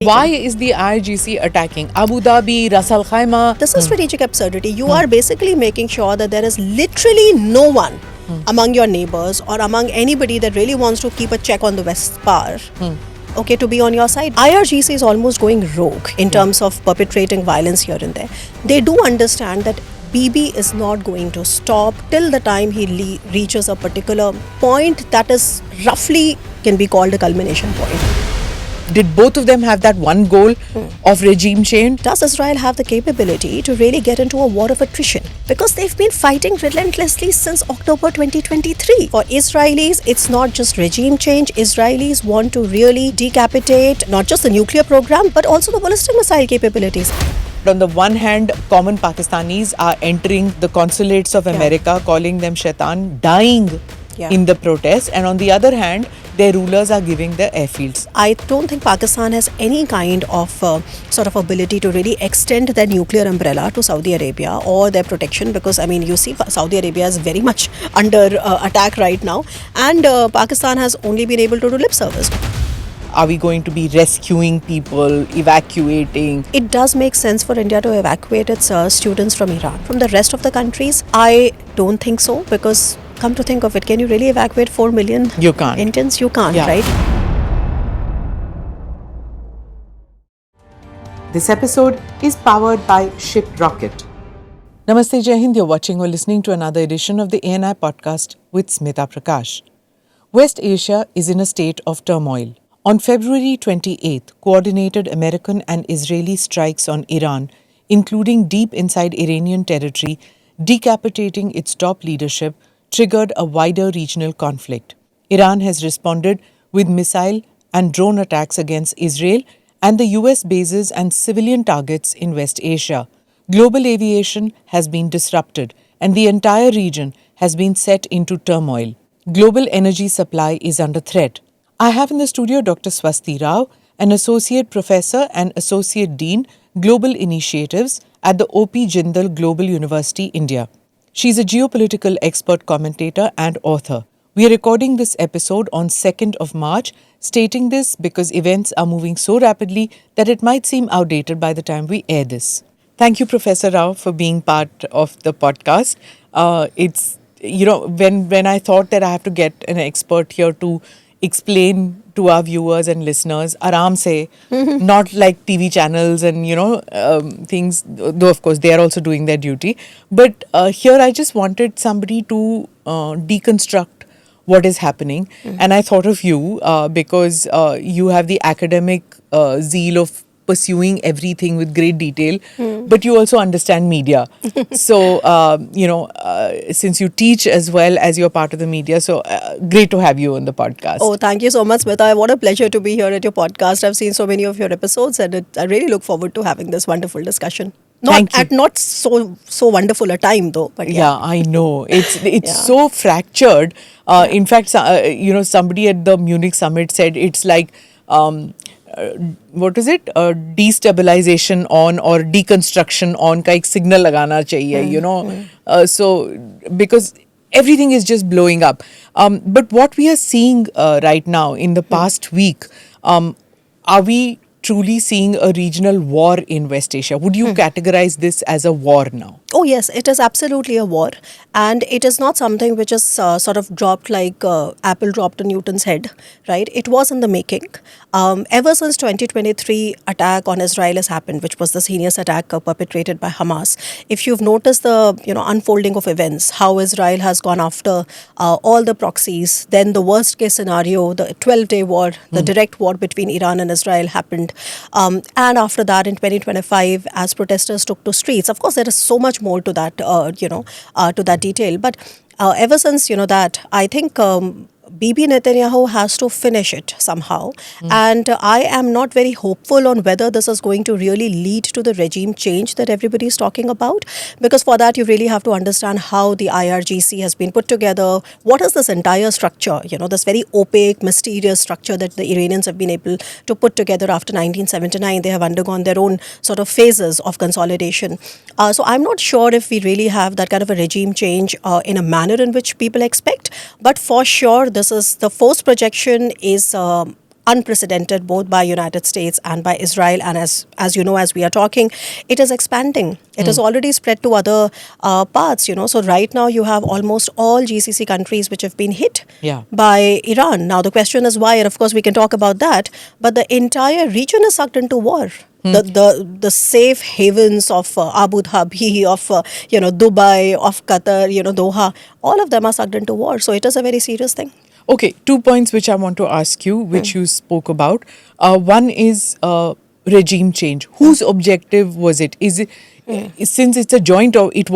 Why is the IRGC attacking Abu Dhabi, Ras Al Khaimah? This is strategic absurdity. You are basically making sure that there is literally no one among your neighbors or among anybody that really wants to keep a check on the West Power. Okay, to be on your side. IRGC is almost going rogue in terms of perpetrating violence here and there. They do understand that BB is not going to stop till the time he reaches a particular point that is roughly can be called a culmination point. Did both of them have that one goal of regime change? Does Israel have the capability to really get into a war of attrition? Because they've been fighting relentlessly since October 2023. For Israelis, it's not just regime change. Israelis want to really decapitate not just the nuclear program, but also the ballistic missile capabilities. On the one hand, common Pakistanis are entering the consulates of America, calling them shaitan, dying in the protests. And on the other hand, their rulers are giving their airfields. I don't think Pakistan has any kind of sort of ability to really extend their nuclear umbrella to Saudi Arabia or their protection, because, I mean, you see Saudi Arabia is very much under attack right now, and Pakistan has only been able to do lip service. Are we going to be rescuing people, evacuating? It does make sense for India to evacuate its students from Iran. From the rest of the countries, I don't think so, because come to think of it, can you really evacuate 4 million You can't. Indians? You can't, right? This episode is powered by Shipped Rocket. Namaste, Jai Hind. You're watching or listening to another edition of the ANI podcast with Smita Prakash. West Asia is in a state of turmoil. On February 28th, coordinated American and Israeli strikes on Iran, including deep inside Iranian territory, decapitating its top leadership, triggered a wider regional conflict. Iran has responded with missile and drone attacks against Israel and the US bases and civilian targets in West Asia. Global aviation has been disrupted and the entire region has been set into turmoil. Global energy supply is under threat. I have in the studio Dr. Swasti Rao, an associate professor and associate dean, Global Initiatives at the OP Jindal Global University, India. She's a geopolitical expert, commentator and author. We are recording this episode on 2nd of March, stating this because events are moving so rapidly that it might seem outdated by the time we air this. Thank you, Professor Rao, for being part of the podcast. It's, when I thought that I have to get an expert here to explain to our viewers and listeners, aram se, not like TV channels and, things, though of course they are also doing their duty. But here I just wanted somebody to deconstruct what is happening. And I thought of you because you have the academic zeal of pursuing everything with great detail, but you also understand media. So, since you teach as well as you're part of the media, so great to have you on the podcast. Oh, thank you so much, Smita. What a pleasure to be here at your podcast. I've seen so many of your episodes, and I really look forward to having this wonderful discussion. Not so wonderful a time though, but yeah, I know it's so fractured. In fact, somebody at the Munich summit said it's like what is it? Destabilization on or deconstruction on ka ek signal lagana chahiye, so because everything is just blowing up. But what we are seeing right now in the past week, are we truly seeing a regional war in West Asia? Would you categorize this as a war now? Oh yes, it is absolutely a war, and it is not something which is sort of dropped like apple dropped on Newton's head, right? It was in the making. Ever since 2023 attack on Israel has happened, which was the heinous attack perpetrated by Hamas. If you've noticed the unfolding of events, how Israel has gone after all the proxies, then the worst case scenario, the 12-day war, the direct war between Iran and Israel happened, and after that in 2025, as protesters took to streets, of course there is so much more to that, to that detail. But ever since, that, I think Bibi Netanyahu has to finish it somehow. And I am not very hopeful on whether this is going to really lead to the regime change that everybody is talking about. Because for that, you really have to understand how the IRGC has been put together. What is this entire structure? This very opaque, mysterious structure that the Iranians have been able to put together after 1979. They have undergone their own sort of phases of consolidation. So I'm not sure if we really have that kind of a regime change in a manner in which people expect. But for sure, this is the force projection is unprecedented both by United States and by Israel. And as you know, as we are talking, it is expanding. It has already spread to other parts. So right now you have almost all GCC countries which have been hit by Iran. Now the question is why, and of course we can talk about that. But the entire region is sucked into war. The safe havens of Abu Dhabi, of Dubai, of Qatar, Doha, all of them are sucked into war. So it is a very serious thing. Okay, 2 points which I want to ask you, which you spoke about. One is regime change. Whose objective was it? Is it since it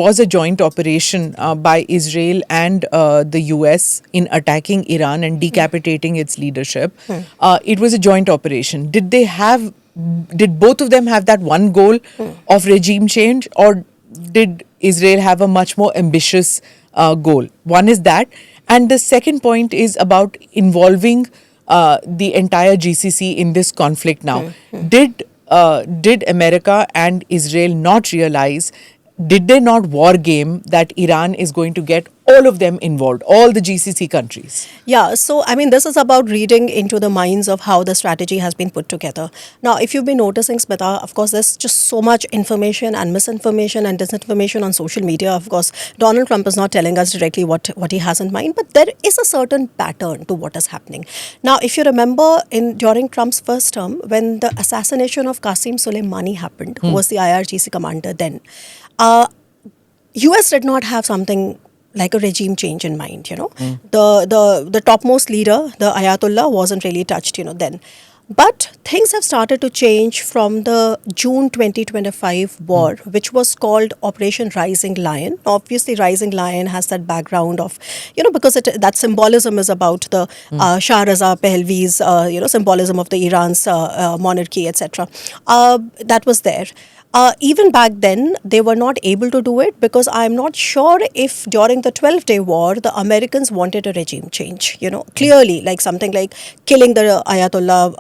was a joint operation by Israel and the US in attacking Iran and decapitating its leadership? It was a joint operation. Did both of them have that one goal of regime change, or did Israel have a much more ambitious goal? One is that. And the second point is about involving the entire GCC in this conflict now. Did America and Israel not realize, did they not war game that Iran is going to get all of them involved, all the GCC countries? Yeah, so I mean, this is about reading into the minds of how the strategy has been put together. Now, if you've been noticing, Smita, of course, there's just so much information and misinformation and disinformation on social media. Of course, Donald Trump is not telling us directly what he has in mind, but there is a certain pattern to what is happening. Now, if you remember during Trump's first term, when the assassination of Qasem Soleimani happened, who was the IRGC commander then, US did not have something like a regime change in mind, The topmost leader, the Ayatollah, wasn't really touched, then. But things have started to change from the June 2025 war, which was called Operation Rising Lion. Obviously, Rising Lion has that background of, because that symbolism is about the Shah Raza Pahlavi's, symbolism of the Iran's monarchy, etc. That was there. Even back then, they were not able to do it because I'm not sure if during the 12-day war, the Americans wanted a regime change, clearly, like something like killing the Ayatollah,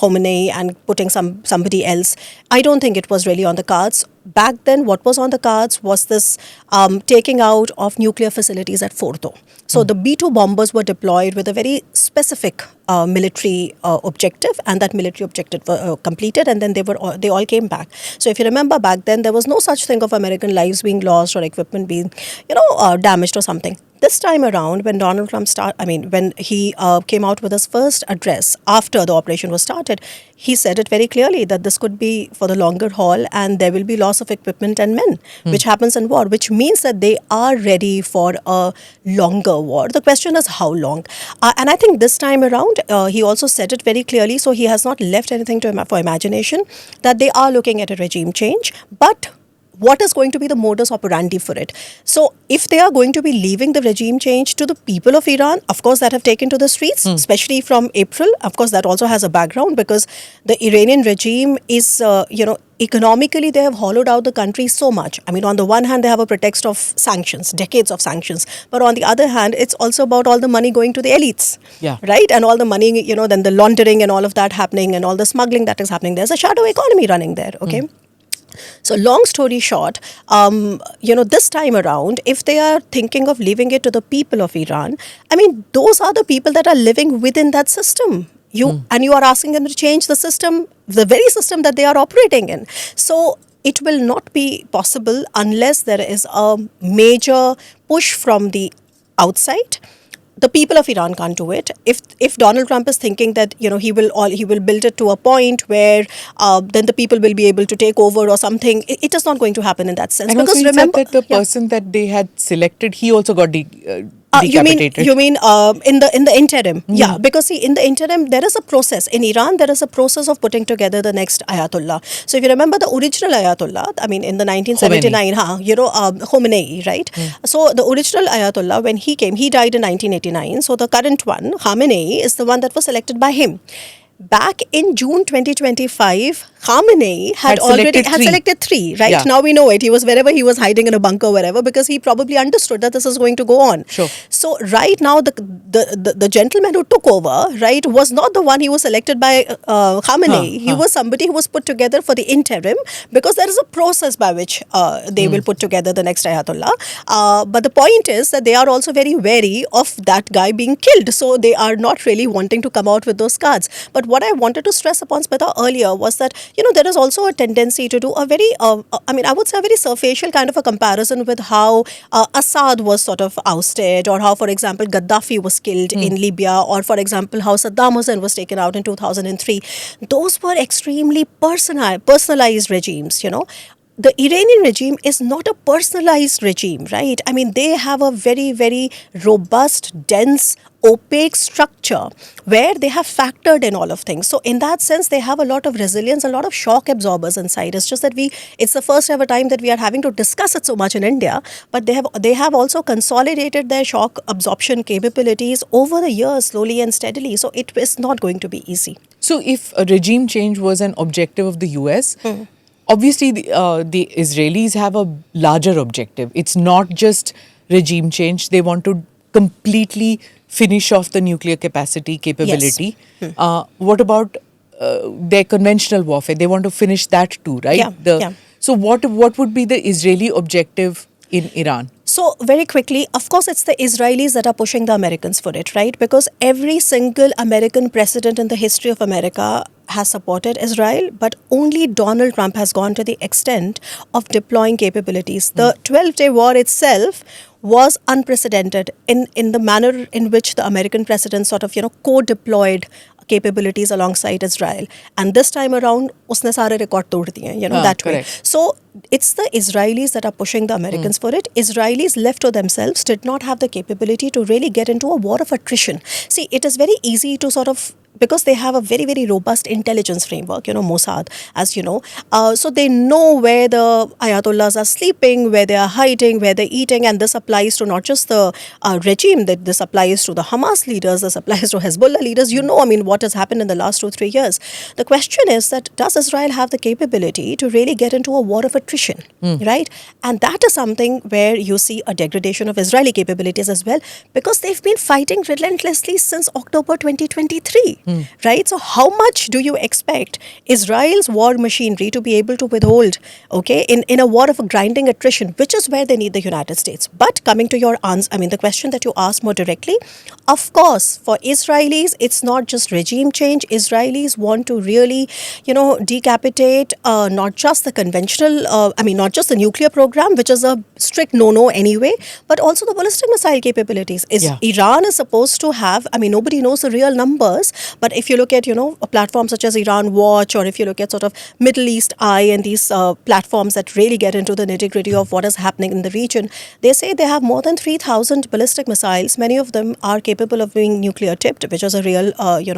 Khamenei and putting somebody else. I don't think it was really on the cards. Back then, what was on the cards was this taking out of nuclear facilities at Fordo. So the B-2 bombers were deployed with a very specific military objective, and that military objective completed, and then they all came back. So if you remember back then, there was no such thing of American lives being lost or equipment being, damaged or something. This time around, when Donald Trump when he came out with his first address after the operation was started, he said it very clearly that this could be for the longer haul and there will be loss of equipment and men, which happens in war, which means that they are ready for a longer war. The question is how long? And I think this time around, he also said it very clearly, so he has not left anything for imagination, that they are looking at a regime change, but what is going to be the modus operandi for it? So if they are going to be leaving the regime change to the people of Iran, of course, that have taken to the streets, especially from April. Of course, that also has a background because the Iranian regime is, economically, they have hollowed out the country so much. I mean, on the one hand, they have a pretext of sanctions, decades of sanctions. But on the other hand, it's also about all the money going to the elites, right? And all the money, then the laundering and all of that happening and all the smuggling that is happening. There's a shadow economy running there, okay? So long story short, this time around, if they are thinking of leaving it to the people of Iran, I mean, those are the people that are living within that system. And you are asking them to change the system, the very system that they are operating in. So it will not be possible unless there is a major push from the outside. The people of Iran can't do it. If Donald Trump is thinking that he will build it to a point where then the people will be able to take over or something, it is not going to happen in that sense. And because remember that the person that they had selected, he also got decapitated. You mean in the interim? Yeah, because see, in the interim there is a process in Iran. There is a process of putting together the next Ayatollah. So if you remember the original Ayatollah, I mean in the 1979, Khamenei, right? So the original Ayatollah, when he came, he died in 1989. So the current one, Khamenei, is the one that was selected by him. Back in June 2025, Khamenei had selected three, right? Yeah. Now we know it. He was wherever he was hiding in a bunker, wherever, because he probably understood that this is going to go on. Sure. So right now, the gentleman who took over, right, was not the one he was selected by Khamenei. He was somebody who was put together for the interim, because there is a process by which they will put together the next Ayatollah. But the point is that they are also very wary of that guy being killed. So they are not really wanting to come out with those cards. But what I wanted to stress upon, Smita, earlier was that, there is also a tendency to do a very, I would say a very superficial kind of a comparison with how Assad was sort of ousted, or how, for example, Gaddafi was killed in Libya, or, for example, how Saddam Hussein was taken out in 2003. Those were extremely personalized regimes, The Iranian regime is not a personalized regime, right? I mean, they have a very, very robust, dense, opaque structure where they have factored in all of things. So in that sense, they have a lot of resilience, a lot of shock absorbers inside. It's just that it's the first ever time that we are having to discuss it so much in India, but they have also consolidated their shock absorption capabilities over the years, slowly and steadily. So it is not going to be easy. So if a regime change was an objective of the US, obviously the Israelis have a larger objective. It's not just regime change. They want to completely finish off the nuclear capability. Yes. What about their conventional warfare? They want to finish that too, right? Yeah. So what would be the Israeli objective in Iran? So very quickly, of course, it's the Israelis that are pushing the Americans for it, right? Because every single American president in the history of America has supported Israel, but only Donald Trump has gone to the extent of deploying capabilities. The 12-day war itself was unprecedented in the manner in which the American president sort of, co-deployed capabilities alongside Israel. And this time around, usne sare record tod diye, that way. Correct. So it's the Israelis that are pushing the Americans for it. Israelis left to themselves did not have the capability to really get into a war of attrition. See, it is very easy to sort of, because they have a very, very robust intelligence framework, Mossad, as you know. So they know where the Ayatollahs are sleeping, where they are hiding, where they're eating. And this applies to not just the regime, that this applies to the Hamas leaders, this applies to Hezbollah leaders. What has happened in the last 2-3 years. The question is that, does Israel have the capability to really get into a war of attrition, right? And that is something where you see a degradation of Israeli capabilities as well, because they've been fighting relentlessly since October 2023. Right? So how much do you expect Israel's war machinery to be able to withhold, in a war of a grinding attrition, which is where they need the United States? But coming to your answer, the question that you asked more directly, of course, for Israelis, it's not just regime change. Israelis want to really, decapitate not just the conventional, not just the nuclear program, which is a strict no-no anyway, but also the ballistic missile capabilities. Iran is supposed to have, nobody knows the real numbers, but if you look at, a platform such as Iran Watch, or if you look at sort of Middle East Eye and these platforms that really get into the nitty-gritty of what is happening in the region, they say they have more than 3,000 ballistic missiles. Many of them are capable of being nuclear tipped, which is a real,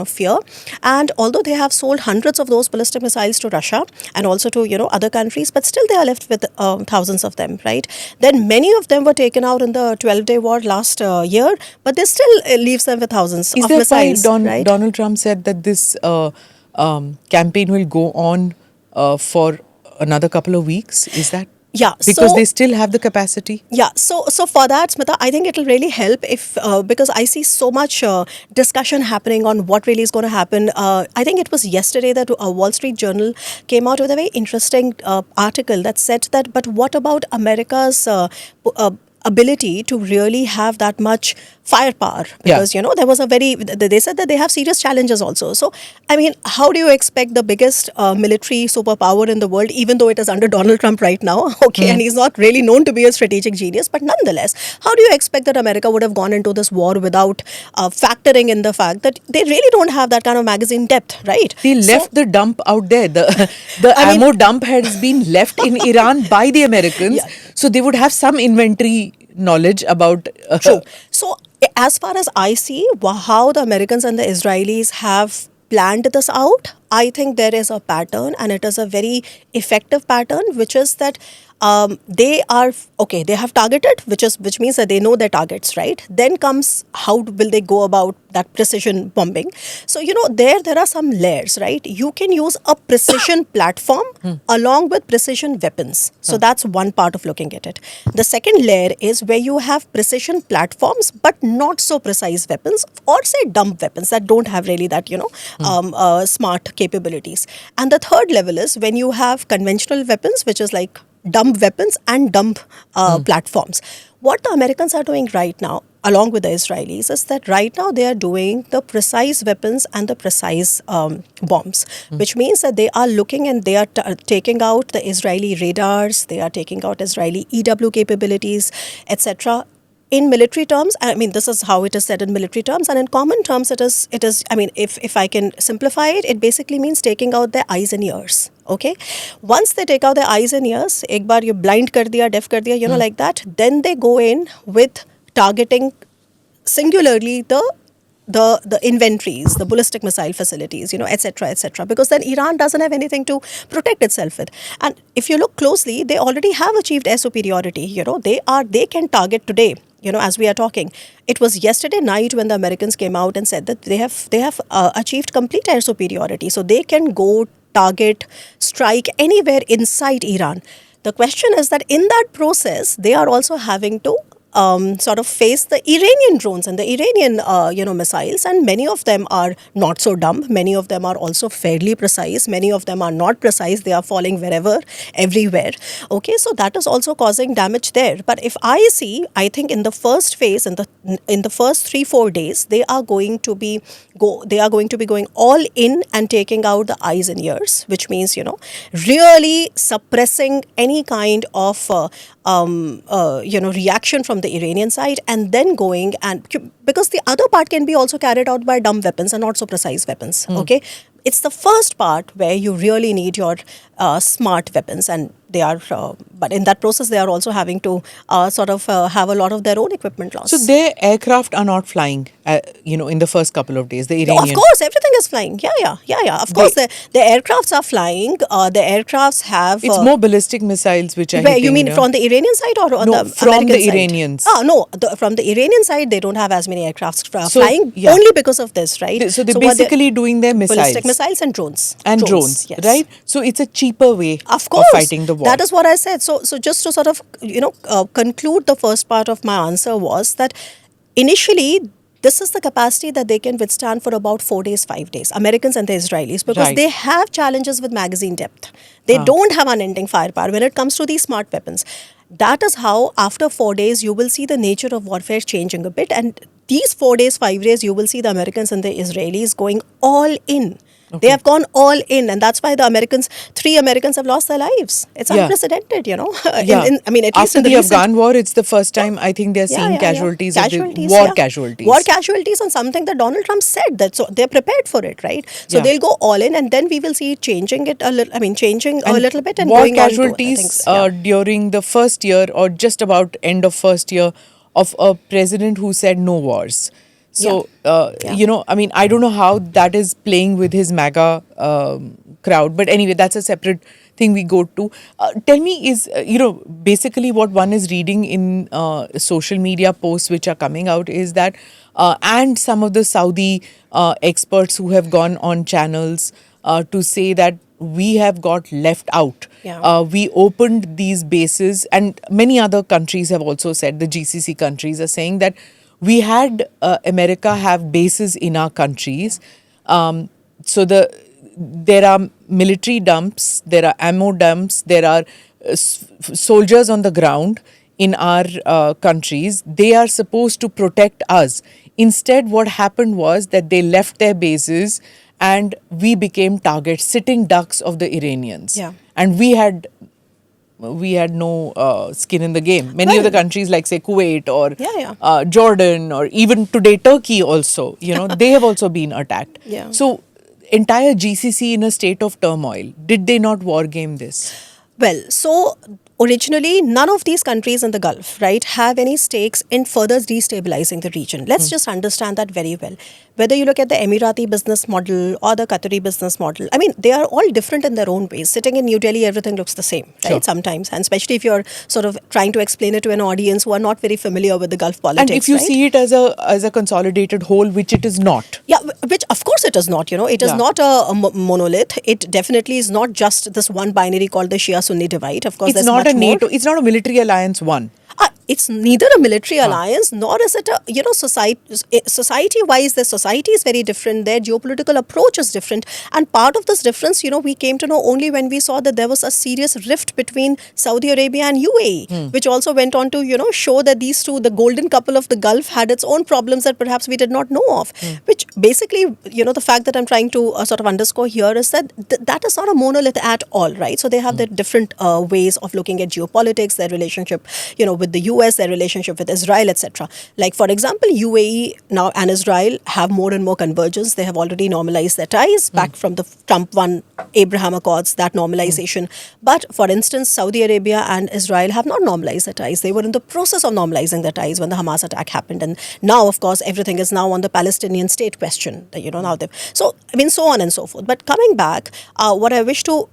fear. And although they have sold hundreds of those ballistic missiles to Russia and also to, other countries, but still they are left with thousands of them, right? Then many of them were taken out in the 12-day war last year, but they still leaves them with thousands of missiles. Right? Donald Trump said that this campaign will go on for another couple of weeks. Is that? Yeah. Because they still have the capacity? Yeah. So for that, Smita, I think it will really help if, because I see so much discussion happening on what really is going to happen. I think it was yesterday that Wall Street Journal came out with a very interesting article that said that, but what about America's ability to really have that much firepower? Because, there was they said that they have serious challenges also. So, how do you expect the biggest military superpower in the world, even though it is under Donald Trump right now, and he's not really known to be a strategic genius, but nonetheless, how do you expect that America would have gone into this war without factoring in the fact that they really don't have that kind of magazine depth, right? They left the dump out there. The ammo dump has been left in Iran by the Americans. So they would have some inventory knowledge about... True. So as far as I see, how the Americans and the Israelis have planned this out, I think there is a pattern, and it is a very effective pattern, which is that they are okay. They have targeted, which means that they know their targets, right? Then comes how will they go about that precision bombing. So there are some layers, right? You can use a precision platform along with precision weapons. So that's one part of looking at it. The second layer is where you have precision platforms but not so precise weapons, or say dumb weapons that don't have really that smart capabilities. And the third level is when you have conventional weapons, which is like dumb weapons and dumb platforms. What the Americans are doing right now, along with the Israelis, is that right now they are doing the precise weapons and the precise bombs, which means that they are looking and they are taking out the Israeli radars, they are taking out Israeli EW capabilities, etc. In military terms, I mean, this is how it is said in military terms, and in common terms, it is. I mean, if I can simplify it, it basically means taking out their eyes and ears. Okay, once they take out their eyes and ears, ek baar you blind kar diya, deaf kar diya, like that. Then they go in with targeting singularly the inventories, the ballistic missile facilities, etc., because then Iran doesn't have anything to protect itself with. And if you look closely, they already have achieved air superiority. They can target today. As we are talking, it was yesterday night when the Americans came out and said that they have achieved complete air superiority. So they can go target, strike anywhere inside Iran. The question is that in that process, they are also having to sort of face the Iranian drones and the Iranian, missiles, and many of them are not so dumb. Many of them are also fairly precise. Many of them are not precise. They are falling wherever, everywhere. Okay, so that is also causing damage there. But if I think in the first phase, in the first 3-4 days, they are going to be going all in and taking out the eyes and ears, which means really suppressing any kind of reaction from the Iranian side, and then going and because the other part can be also carried out by dumb weapons and not so precise weapons. Okay, it's the first part where you really need your smart weapons, and they are but in that process they are also having to have a lot of their own equipment loss. So their aircraft are not flying in the first couple of days, the Iranian. No, of course everything is flying. Yeah, of course the aircrafts are flying. The aircrafts have it's more ballistic missiles which are hitting, you mean from the Iranian side or on the from American the side? Iranians. No, from the Iranian side they don't have as many aircrafts flying only because of this, right? So they're basically doing their missiles. Ballistic missiles and drones. Drones, yes. Right? So it's a cheaper way of fighting the war. That is what I said. So just to sort of, conclude the first part of my answer was that initially this is the capacity that they can withstand for about 4 days, 5 days, Americans and the Israelis, because they have challenges with magazine depth. They don't have unending firepower when it comes to these smart weapons. That is how after 4 days you will see the nature of warfare changing a bit, and these 4 days, 5 days you will see the Americans and the Israelis going all in. Okay. They have gone all in, and that's why the 3 Americans have lost their lives. It's unprecedented, at least after in the Afghan war, it's the first time I think they're seeing casualties, war casualties. War casualties on something that Donald Trump said that so they're prepared for it, right? So they'll go all in, and then we will see it changing a little bit and war going casualties on to, during the first year or just about end of first year of a president who said no wars. So, I don't know how that is playing with his MAGA crowd. But anyway, that's a separate thing we go to. Tell me, basically what one is reading in social media posts which are coming out is that, and some of the Saudi experts who have gone on channels to say that we have got left out. We opened these bases, and many other countries have also said, the GCC countries are saying that we had America have bases in our countries. So there are military dumps, there are ammo dumps, there are soldiers on the ground in our countries. They are supposed to protect us. Instead, what happened was that they left their bases and we became targets, sitting ducks of the Iranians. And we had no skin in the game. Many of the countries like, say, Kuwait or Jordan or even today Turkey also, they have also been attacked. So entire GCC in a state of turmoil. Did they not war game this? Well, so originally, none of these countries in the Gulf, right, have any stakes in further destabilizing the region. Let's just understand that very well. Whether you look at the Emirati business model or the Qatari business model, I mean, they are all different in their own ways. Sitting in New Delhi, everything looks the same, right, Sure. sometimes. And especially if you're sort of trying to explain it to an audience who are not very familiar with the Gulf politics. And if you right? see it as a consolidated whole, which it is not. Yeah, which of course it is not, it is Yeah. not a monolith. It definitely is not just this one binary called the Shia-Sunni divide. Of course, It's there's not much a more. NATO. It's not a military alliance one. It's neither a military alliance nor is it a, society-wise, the society is very different. Their geopolitical approach is different. And part of this difference, we came to know only when we saw that there was a serious rift between Saudi Arabia and UAE, which also went on to, show that these two, the golden couple of the Gulf, had its own problems that perhaps we did not know of. Which basically, the fact that I'm trying to sort of underscore here is that that is not a monolith at all, right? So they have their different ways of looking at geopolitics, their relationship, with the US, their relationship with Israel, etc. Like, for example, UAE now and Israel have more and more convergence. They have already normalized their ties back from the Trump 1 Abraham Accords, that normalization. But, for instance, Saudi Arabia and Israel have not normalized their ties. They were in the process of normalizing their ties when the Hamas attack happened. And now, of course, everything is now on the Palestinian state question. Now they've... So, I mean, so on and so forth. But coming back, what I wish to,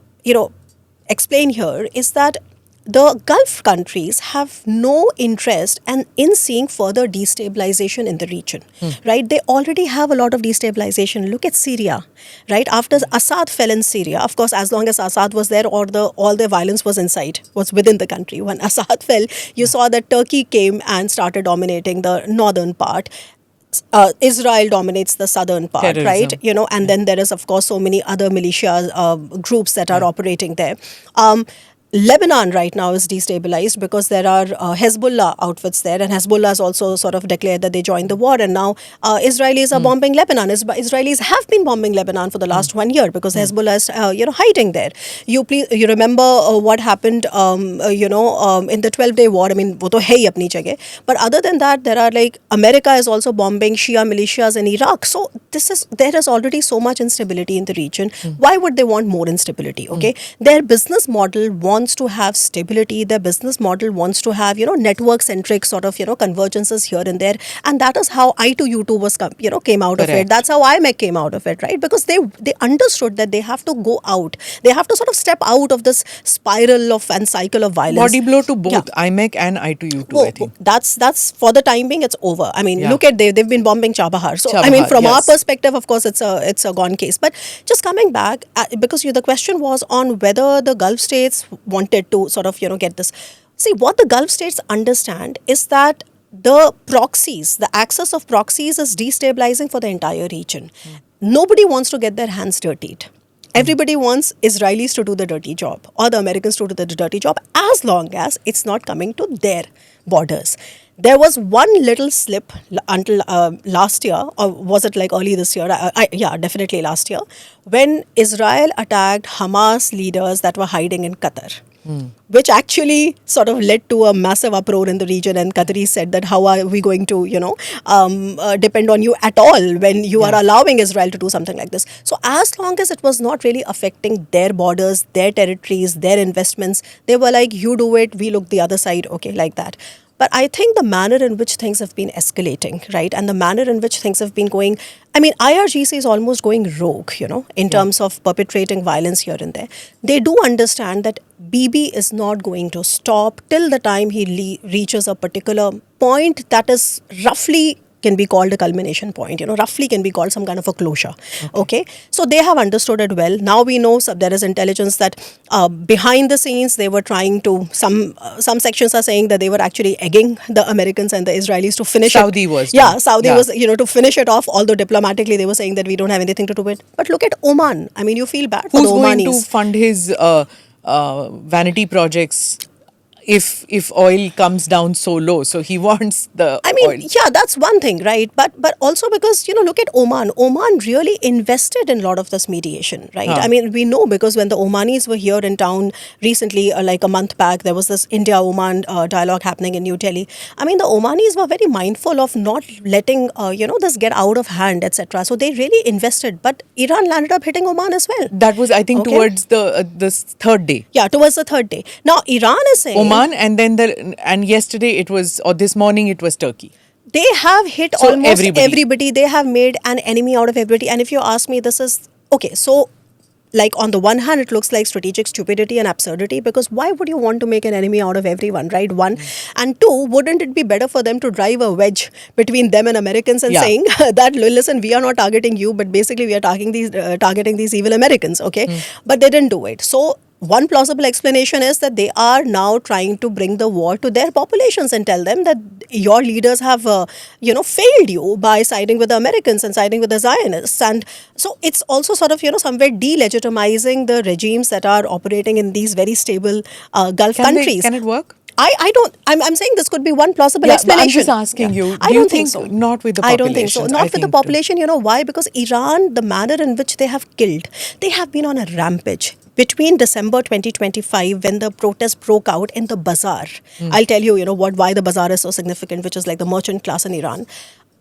explain here is that the Gulf countries have no interest in seeing further destabilization in the region, right? They already have a lot of destabilization. Look at Syria, right? After Assad fell in Syria, of course, as long as Assad was there, all the violence was within the country. When Assad fell, you saw that Turkey came and started dominating the northern part. Israel dominates the southern part, Terrorism. right? And then there is, of course, so many other militia groups that are operating there. Lebanon right now is destabilized because there are Hezbollah outfits there, and Hezbollah has also sort of declared that they joined the war, and now Israelis are bombing Lebanon. Israelis have been bombing Lebanon for the last 1 year because Hezbollah is hiding there. You remember what happened in the 12-day war. I mean, wo to hai hi apni jagah. But other than that, there are America is also bombing Shia militias in Iraq. So there is already so much instability in the region. Why would they want more instability? Okay, their business model wants to have stability. Their business model wants to have, network-centric sort of, convergences here and there. And that is how I2U2 was, came out of it. That's how IMEC came out of it, right? Because they understood that they have to go out. They have to sort of step out of this spiral and cycle of violence. Body blow to both IMEC and I2U2, I think. That's for the time being, it's over. I mean, look at they've been bombing Chabahar. So, I mean, Chabahar, from our yes. perspective, of course, it's a gone case. But just coming back, because the question was on whether the Gulf states wanted to sort of, get this. See, what the Gulf states understand is that the proxies, the access of proxies is destabilizing for the entire region. Nobody wants to get their hands dirtied. Everybody wants Israelis to do the dirty job or the Americans to do the dirty job as long as it's not coming to their borders. There was one little slip until last year, or was it early this year? Yeah, definitely last year, when Israel attacked Hamas leaders that were hiding in Qatar. Which actually sort of led to a massive uproar in the region, and Qataris said that how are we going to, depend on you at all when you are allowing Israel to do something like this. So as long as it was not really affecting their borders, their territories, their investments, they were like, you do it, we look the other side, okay, like that. But I think the manner in which things have been escalating, right, and the manner in which things have been going, I mean, IRGC is almost going rogue, in terms of perpetrating violence here and there. They do understand that Bibi is not going to stop till the time he reaches a particular point that is roughly can be called a culmination point, roughly can be called some kind of a closure. Okay. So they have understood it well. Now we know there is intelligence that behind the scenes they were trying to, some sections are saying that they were actually egging the Americans and the Israelis to finish Saudi it. was. Yeah, Saudi was, to finish it off, although diplomatically they were saying that we don't have anything to do with it. But look at Oman. I mean, you feel bad for Who's the Omanis. going to fund his vanity projects? if oil comes down so low. So he wants the I mean, oil. yeah, that's one thing, right? But also because, look at Oman. Oman really invested in a lot of this mediation, right? Huh. I mean, we know because when the Omanis were here in town recently, like a month back, there was this India-Oman dialogue happening in New Delhi. I mean, the Omanis were very mindful of not letting, this get out of hand, etc. So they really invested. But Iran landed up hitting Oman as well. That was, I think, Okay. towards the third day. Yeah, towards the third day. Now, Iran is saying... Oman, and then and yesterday it was, or this morning it was Turkey. They have hit So almost everybody. They have made an enemy out of everybody. And if you ask me, this is... Okay, so like on the one hand, it looks like strategic stupidity and absurdity, because why would you want to make an enemy out of everyone, right? One. And two, wouldn't it be better for them to drive a wedge between them and Americans and Yeah. saying that, listen, we are not targeting you, but basically we are targeting these evil Americans, okay? But they didn't do it. So one plausible explanation is that they are now trying to bring the war to their populations and tell them that your leaders have, failed you by siding with the Americans and siding with the Zionists. And so it's also sort of, somewhere delegitimizing the regimes that are operating in these very stable Gulf countries. Can it work? I don't. I'm saying this could be one plausible Yeah, but explanation. I'm just asking you, I do you don't think think so. not with the I don't think so. populations? Not I with the think population. You know why? Because Iran, the manner in which they have killed, they have been on a rampage. Between December 2025, when the protests broke out in the bazaar, I'll tell you, why the bazaar is so significant, which is like the merchant class in Iran,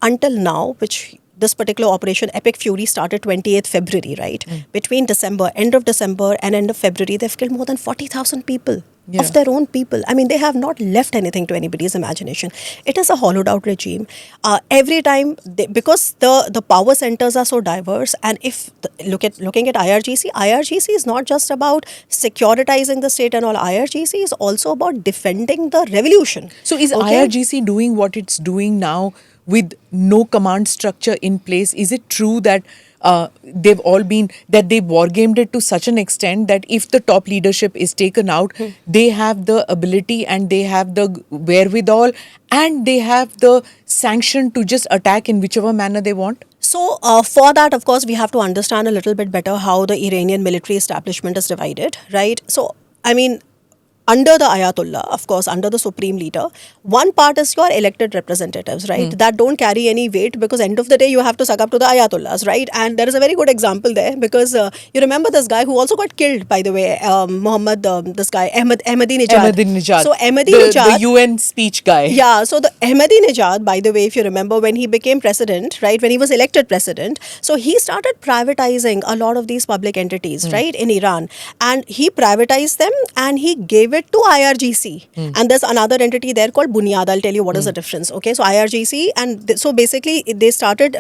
until now, which this particular operation, Epic Fury, started 28th February, right? Between end of December and end of February, they've killed more than 40,000 people. Yeah. Of their own people. I mean, they have not left anything to anybody's imagination. It is a hollowed out regime. Every time, because the power centers are so diverse, and if looking at IRGC is not just about securitizing the state and all. IRGC is also about defending the revolution. So is IRGC doing what it's doing now with no command structure in place? Is it true that they've wargamed it to such an extent that if the top leadership is taken out, they have the ability and they have the wherewithal and they have the sanction to just attack in whichever manner they want? So for that, of course, we have to understand a little bit better how the Iranian military establishment is divided, right? So, I mean, under the Ayatollah, of course, under the supreme leader, one part is your elected representatives, right? That don't carry any weight because end of the day, you have to suck up to the Ayatollahs, right? And there is a very good example there because you remember this guy who also got killed, by the way, this guy, Ahmadinejad. So Ahmadinejad, the UN speech guy. Yeah, so the Ahmadinejad, by the way, if you remember, when he became president, right, when he was elected president, so he started privatizing a lot of these public entities, right, in Iran. And he privatized them and he gave it to IRGC. And there's another entity there called Bunyad. I'll tell you what is the difference. Okay, so IRGC, and so basically they started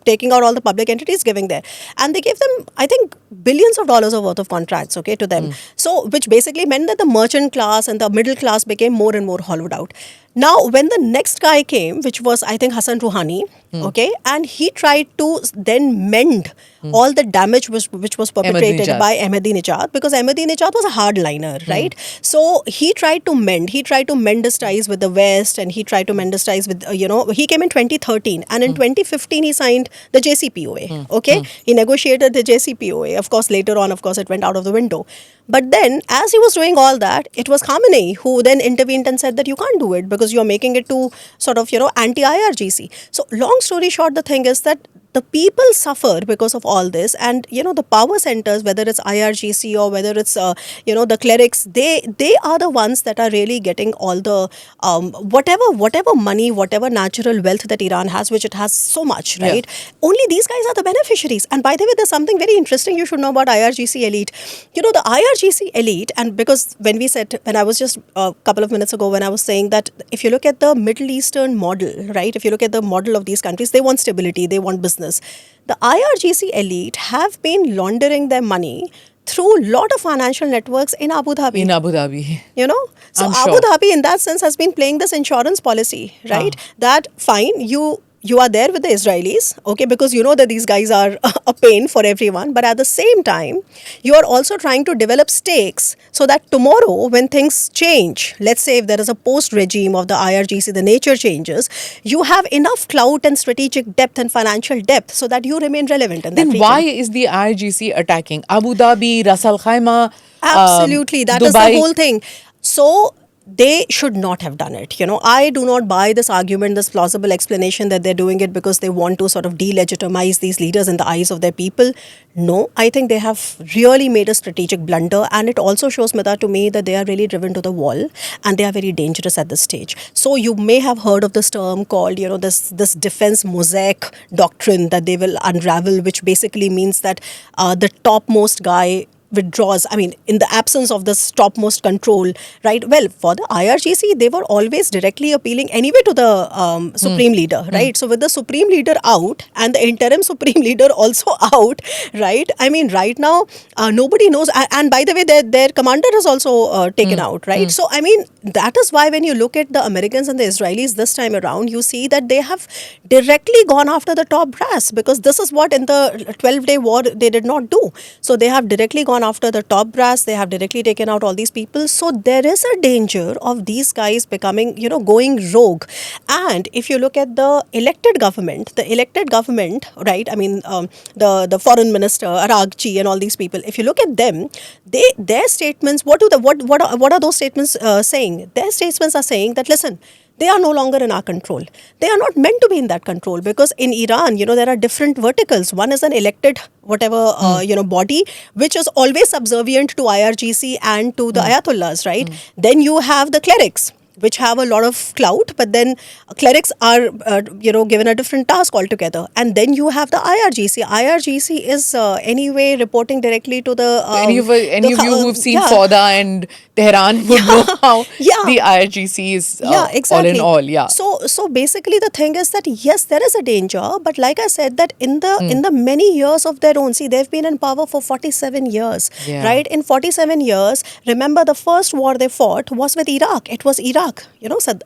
taking out all the public entities, giving there. And they gave them, I think, billions of dollars worth of contracts, okay, to them. So, which basically meant that the merchant class and the middle class became more and more hollowed out. Now, when the next guy came, which was, I think, Hassan Rouhani, okay, and he tried to then mend all the damage which was perpetrated by Ahmadinejad, because Ahmadinejad was a hardliner, right? So he tried to mend his ties with the West, and he tried to mend his ties with, he came in 2013, and in 2015 he signed the JCPOA, okay? He negotiated the JCPOA. Of course, later on, it went out of the window. But then, as he was doing all that, it was Khamenei who then intervened and said that you can't do it because you're making it to sort of, anti-IRGC. So, long story short, the thing is that the people suffer because of all this, and the power centers, whether it's IRGC or whether it's the clerics, they are the ones that are really getting all the whatever money, whatever natural wealth that Iran has, which it has so much, right? Yeah. Only these guys are the beneficiaries. And by the way, there's something very interesting you should know about IRGC elite. The IRGC elite, and because when I was just a couple of minutes ago when I was saying that if you look at the Middle Eastern model, right? If you look at the model of these countries, they want stability, they want business. The IRGC elite have been laundering their money through a lot of financial networks in Abu Dhabi. So Abu Dhabi in that sense has been playing this insurance policy, right? That fine, you are there with the Israelis, okay, because you know that these guys are a pain for everyone. But at the same time, you are also trying to develop stakes so that tomorrow when things change, let's say if there is a post-regime of the IRGC, the nature changes, you have enough clout and strategic depth and financial depth so that you remain relevant in that region. Then why is the IRGC attacking Abu Dhabi, Ras Al Khaimah, Absolutely, that Dubai? is the whole thing. So, they should not have done it. I do not buy this argument, this plausible explanation that they're doing it because they want to sort of delegitimize these leaders in the eyes of their people. No, I think they have really made a strategic blunder, and it also shows, Smita, to me that they are really driven to the wall and they are very dangerous at this stage. So you may have heard of this term called, this defense mosaic doctrine that they will unravel, which basically means that the topmost guy withdraws. I mean, in the absence of this topmost control, right? Well, for the IRGC, they were always directly appealing anyway to the Supreme Leader, right? So with the Supreme Leader out and the interim Supreme Leader also out, right? I mean, right now, nobody knows. And by the way, their commander is also taken out, right? So, I mean, that is why when you look at the Americans and the Israelis this time around, you see that they have directly gone after the top brass, because this is what in the 12-day war they did not do. So they have directly gone after the top brass. They have directly taken out all these people. So there is a danger of these guys becoming, going rogue. And if you look at the elected government, right? I mean, the foreign minister, IRGC, and all these people. If you look at them, their statements. What are those statements saying? Their statements are saying that, listen, they are no longer in our control. They are not meant to be in that control, because in Iran, there are different verticals. One is an elected body, which is always subservient to IRGC and to the Ayatollahs, right? Then you have the clerics, which have a lot of clout, but then clerics are, given a different task altogether. And then you have the IRGC. IRGC is anyway reporting directly to the... any of you who've seen Fauda and Tehran would know how the IRGC is exactly. all in all. So basically the thing is that, yes, there is a danger, but like I said, that in the many years of their own, see, they've been in power for 47 years, right? In 47 years, remember the first war they fought was with Iraq. It was Iraq. So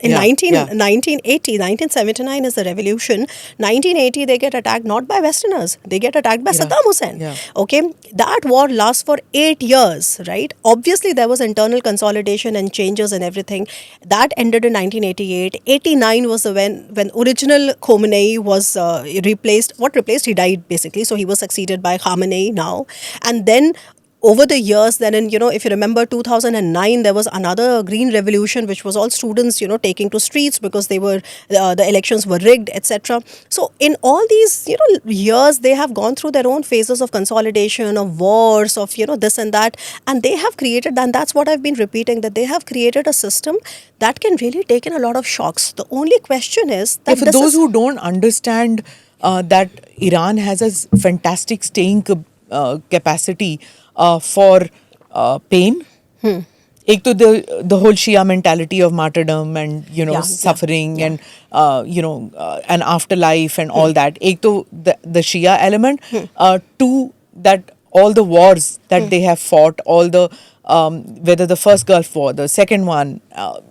in 1979 is the revolution. 1980, they get attacked not by Westerners, they get attacked by Saddam Hussein. Okay, that war lasts for 8 years, right? Obviously, there was internal consolidation and changes and everything. That ended in 1988. 89 was when original Khamenei was replaced. What replaced? He died, basically. So he was succeeded by Khamenei now. And then over the years, then in, if you remember 2009, there was another green revolution, which was all students, taking to streets because they were, the elections were rigged, etc. So in all these, years, they have gone through their own phases of consolidation, of wars, of, this and that. And they have created, and that's what I've been repeating, that they have created a system that can really take in a lot of shocks. The only question is that for those who don't understand that Iran has a fantastic staying capacity for pain. एक तो the whole Shia mentality of martyrdom and suffering and an afterlife and all that. एक तो the Shia element. Two, that all the wars that they have fought, all the whether the first Gulf War, the second one,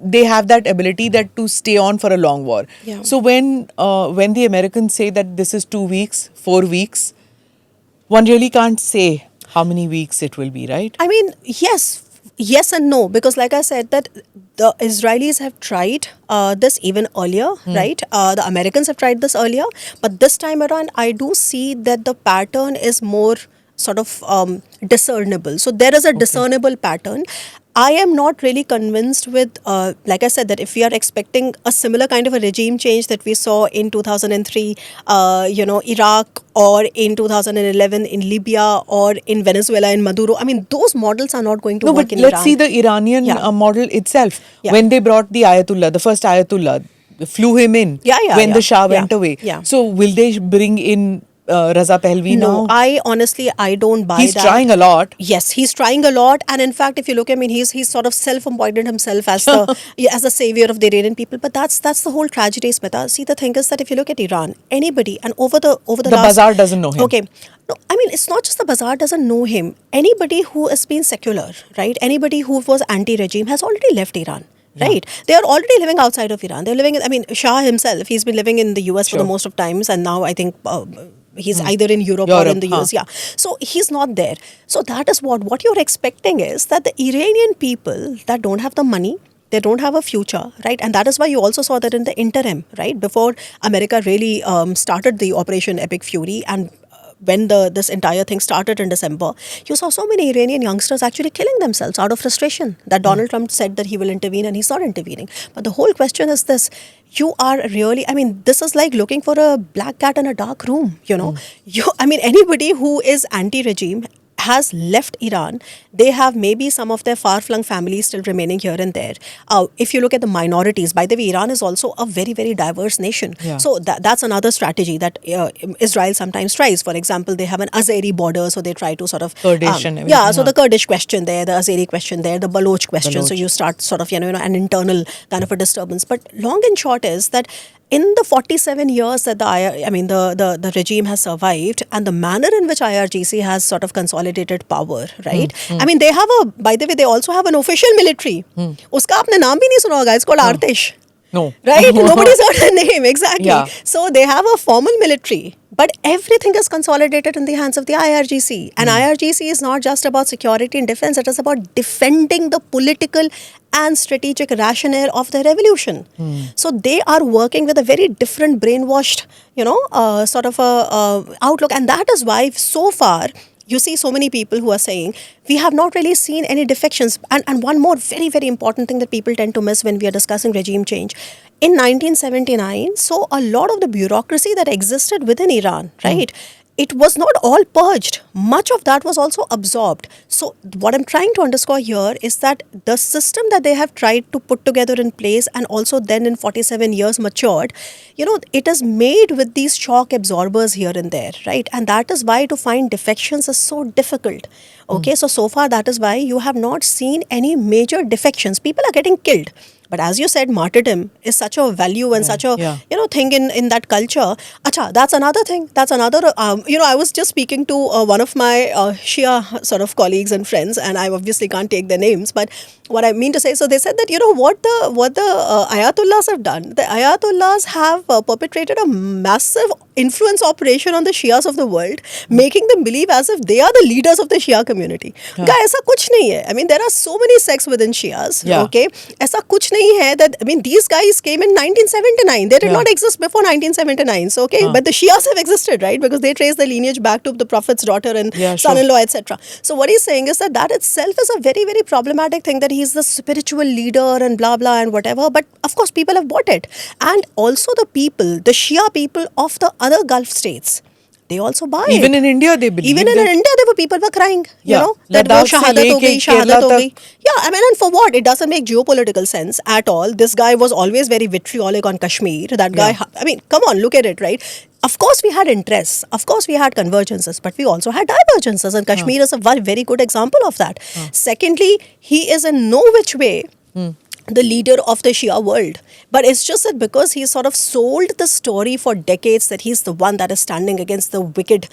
they have that ability that to stay on for a long war. So when the Americans say that this is 2 weeks, 4 weeks, one really can't say how many weeks it will be, right? I mean, yes and no, because like I said, that the Israelis have tried this even earlier, right? The Americans have tried this earlier, but this time around, I do see that the pattern is more sort of discernible. So there is a discernible pattern. I am not really convinced with, like I said, that if we are expecting a similar kind of a regime change that we saw in 2003, Iraq, or in 2011 in Libya, or in Venezuela in Maduro, I mean, those models are not going to work in Iran. Let's see the Iranian model itself. When they brought the Ayatollah, the first Ayatollah, flew him in when the Shah went away. So will they bring in Raza Pahlavi now? No, I don't buy that. He's trying a lot. Yes, he's trying a lot, and in fact, if you look, I mean, he's sort of self-appointed himself as the as the savior of the Iranian people. But that's the whole tragedy, Smita. See, the thing is that if you look at Iran, anybody, and over the bazaar doesn't know him. Okay. No, I mean, it's not just the bazaar doesn't know him. Anybody who has been secular, right? Anybody who was anti-regime has already left Iran. Right. They are already living outside of Iran. They're living in, I mean, Shah himself, he's been living in the US for the most of times, and now I think he's either in Europe or in the US. So he's not there. So that is what you're expecting is that the Iranian people that don't have the money, they don't have a future, right? And that is why you also saw that in the interim, right? Before America really started the Operation Epic Fury, and when this entire thing started in December, you saw so many Iranian youngsters actually killing themselves out of frustration that Donald Trump said that he will intervene and he's not intervening. But the whole question is this. You are really, I mean, this is like looking for a black cat in a dark room, you know. Anybody who is anti-regime has left Iran. They have maybe some of their far-flung families still remaining here and there. If you look at the minorities, by the way, Iran is also a very, very diverse nation. Yeah. So that's another strategy that Israel sometimes tries. For example, they have an Azeri border, so they try to sort of... Kurdish and everything. Yeah, so the Kurdish question there, the Azeri question there, the Baloch question. So you start sort of, an internal kind of a disturbance. But long and short is that in the 47 years that the regime has survived and the manner in which IRGC has sort of consolidated power, right? I mean, they have by the way, they also have an official military. Uska aapne naam bhi nahi suna hoga. It's called Artish. No. Right? Nobody's heard the name. Exactly. Yeah. So they have a formal military. But everything is consolidated in the hands of the IRGC. And IRGC is not just about security and defense. It is about defending the political and strategic rationale of the revolution. So they are working with a very different brainwashed, sort of a outlook. And that is why so far, you see so many people who are saying, we have not really seen any defections. And one more very, very important thing that people tend to miss when we are discussing regime change. In 1979, so a lot of the bureaucracy that existed within Iran, right, it was not all purged. Much of that was also absorbed. So what I'm trying to underscore here is that the system that they have tried to put together in place and also then in 47 years matured, it is made with these shock absorbers here and there, right? And that is why to find defections is so difficult. Okay, so far that is why you have not seen any major defections. People are getting killed. But as you said, martyrdom is such a value and such a thing in that culture. Acha, that's another thing. That's another. I was just speaking to one of my Shia sort of colleagues and friends, and I obviously can't take their names. But what I mean to say, so they said that what the Ayatollahs have done. The Ayatollahs have perpetrated a massive influence operation on the Shias of the world, making them believe as if they are the leaders of the Shia community. Guys, ऐसा कुछ नहीं है. I mean, there are so many sects within Shias. Okay, ऐसा कुछ नहीं है that these guys came in 1979. They did not exist before 1979. So but the Shias have existed, right? Because they trace the lineage back to the Prophet's daughter and son-in-law, etc. So what he's saying is that itself is a very, very problematic thing, that he's the spiritual leader and blah blah and whatever. But of course, people have bought it, and also the Shia people of the other Gulf states, they also buy it. Even in India, they believe. Even in India, there were people were crying. That Ladakh shahadat ho gayi, shahadat ho gayi. Yeah, I mean, and for what? It doesn't make geopolitical sense at all. This guy was always very vitriolic on Kashmir. That guy, I mean, come on, look at it, right? Of course, we had interests. Of course, we had convergences, but we also had divergences. And Kashmir is a very good example of that. Secondly, he is in no which way the leader of the Shia world. But it's just that because he sort of sold the story for decades that he's the one that is standing against the wicked,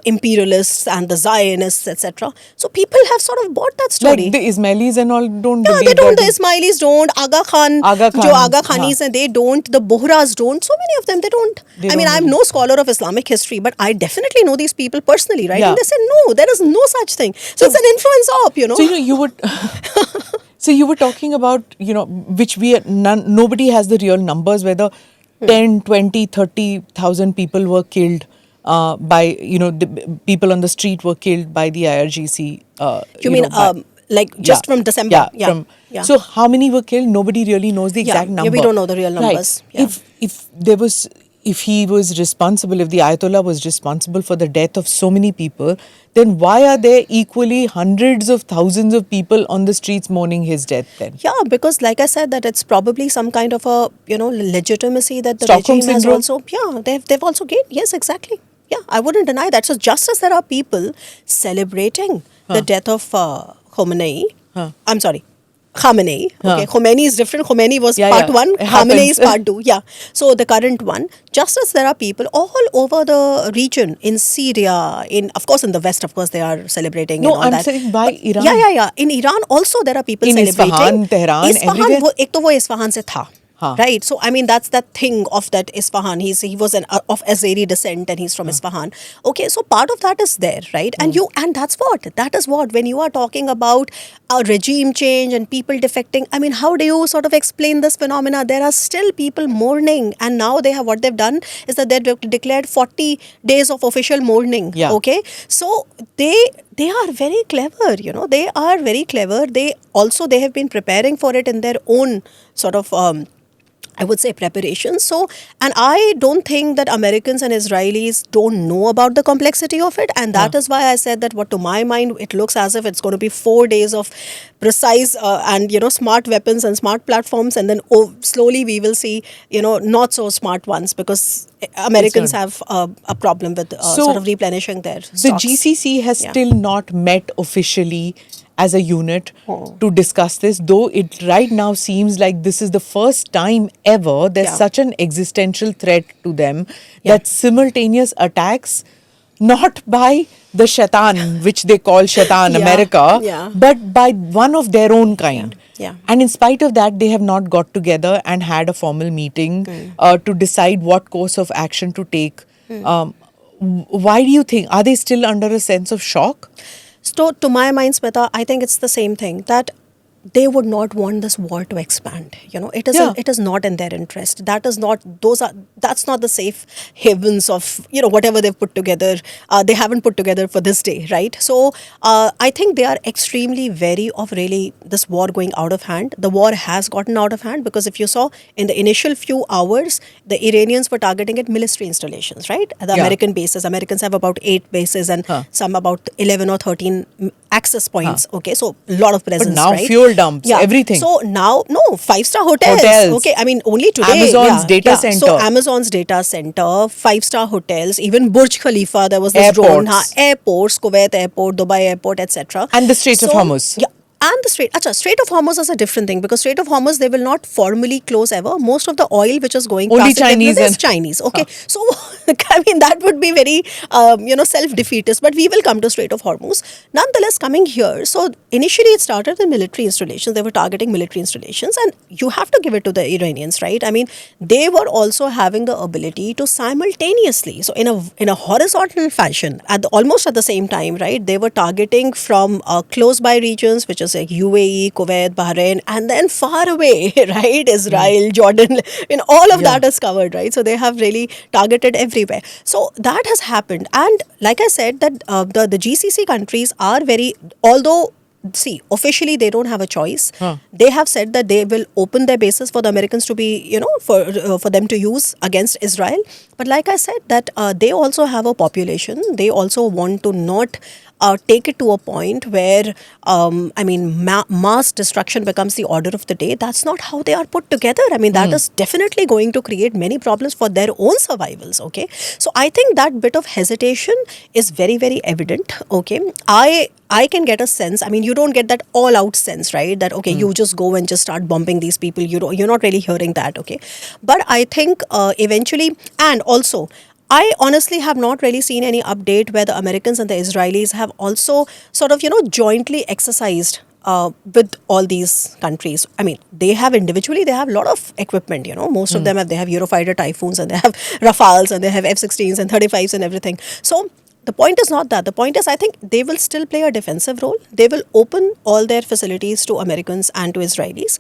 imperialists and the Zionists, etc. So people have sort of bought that story. Like the Ismailis and all don't believe they don't. that. The Ismailis don't. Aga Khan, jo Aga Khanis and they don't. The Bohras don't. So many of them, they don't. I mean, I'm no scholar of Islamic history, but I definitely know these people personally, right? And they say, no, there is no such thing. So it's an influence op, So, you would... So you were talking about, which nobody has the real numbers, whether 10, 20, 30,000 people were killed by, the people on the street were killed by the IRGC. You mean just from December? Yeah. So how many were killed? Nobody really knows the exact number. Yeah, we don't know the real numbers. Right. Yeah. If he was responsible, if the Ayatollah was responsible for the death of so many people, then why are there equally hundreds of thousands of people on the streets mourning his death then? Yeah, because like I said, that it's probably some kind of a, legitimacy that the Stockholm regime has syndrome? also, they've also gained. Yes, exactly. Yeah, I wouldn't deny that. So just as there are people celebrating the death of Khamenei, Khamenei. Okay, Khomeini is different. Khomeini was part one. Khamenei is part two. Yeah. So the current one, just as there are people all over the region, in Syria, of course in the West, of course they are celebrating. No, I'm saying by but, Iran. Yeah. In Iran also there are people in celebrating. Isfahan, Tehran, everywhere. एक तो वो Isfahan से था. Right, so I mean that's that thing of that Isfahan. He was of Azeri descent and he's from Isfahan. Okay, so part of that is there, right? And that is what when you are talking about a regime change and people defecting. I mean, how do you sort of explain this phenomena? There are still people mourning, and now what they've done is that they've declared 40 days of official mourning. Yeah. Okay, so they are very clever. They are very clever. They have been preparing for it in their own sort of. I would say preparation. So, and I don't think that Americans and Israelis don't know about the complexity of it. And that is why I said that to my mind, it looks as if it's going to be 4 days of precise and, smart weapons and smart platforms. And then slowly we will see, not so smart ones, because Americans have a problem with sort of replenishing their stocks. The GCC has still not met officially as a unit to discuss this, though it right now seems like this is the first time ever there's such an existential threat to them that simultaneous attacks, not by the Shaitan, which they call Shaitan America, but by one of their own kind. And in spite of that, they have not got together and had a formal meeting to decide what course of action to take. Why do you think? Are they still under a sense of shock? So, to my mind, Smita, I think it's the same thing, that they would not want this war to expand. It is not in their interest. That's not the safe havens of, whatever they've put together. They haven't put together for this day, right? So I think they are extremely wary of really this war going out of hand. The war has gotten out of hand, because if you saw in the initial few hours, the Iranians were targeting at military installations, right? The American bases. Americans have about 8 bases and some about 11 or 13 access points. Okay, so a lot of presence, but now right? Fuel dumps, everything. So now, 5-star hotels. Okay, I mean, only today. Amazon's data center. So Amazon's data center, 5-star hotels, even Burj Khalifa, there was this drone. Airports, Kuwait Airport, Dubai Airport, etc. And the Strait of Hormuz. Yeah. And the Strait of Hormuz is a different thing, because Strait of Hormuz, they will not formally close ever. Most of the oil which is going only past Chinese is Chinese. Okay, so I mean that would be very self-defeatist. But we will come to Strait of Hormuz. Nonetheless, coming here, so initially it started with military installations. They were targeting military installations, and you have to give it to the Iranians, right? I mean, they were also having the ability to simultaneously, so in a horizontal fashion, almost at the same time, right? They were targeting from close by regions, which is like UAE, Kuwait, Bahrain, and then far away, right? Israel, Jordan, all of that is covered, right? So they have really targeted everywhere. So that has happened. And like I said, that the GCC countries are very, although, see, officially they don't have a choice. They have said that they will open their bases for the Americans to be, for them to use against Israel. But like I said, that they also have a population. They also want to not take it to a point where, mass destruction becomes the order of the day. That's not how they are put together. I mean, that is definitely going to create many problems for their own survivals, okay? So I think that bit of hesitation is very, very evident, okay? I can get a sense, I mean, you don't get that all-out sense, right? That, okay, you just go and just start bombing these people. You're not really hearing that, okay? But I think eventually, and also, I honestly have not really seen any update where the Americans and the Israelis have also sort of, jointly exercised with all these countries. I mean, they have individually, they have a lot of equipment, most of them they have Eurofighter Typhoons, and they have Rafales, and they have F-16s and 35s and everything. So the point is not that. The point is, I think they will still play a defensive role. They will open all their facilities to Americans and to Israelis.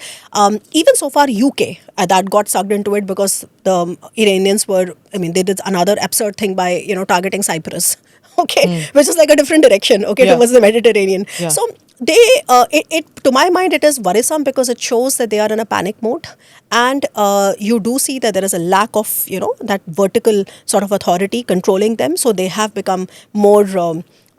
Even so far, UK, that got sucked into it because the Iranians they did another absurd thing by, targeting Cyprus. Okay, which is like a different direction, towards the Mediterranean. So to my mind, it is worrisome, because it shows that they are in a panic mode, and you do see that there is a lack of, that vertical sort of authority controlling them. So they have become more,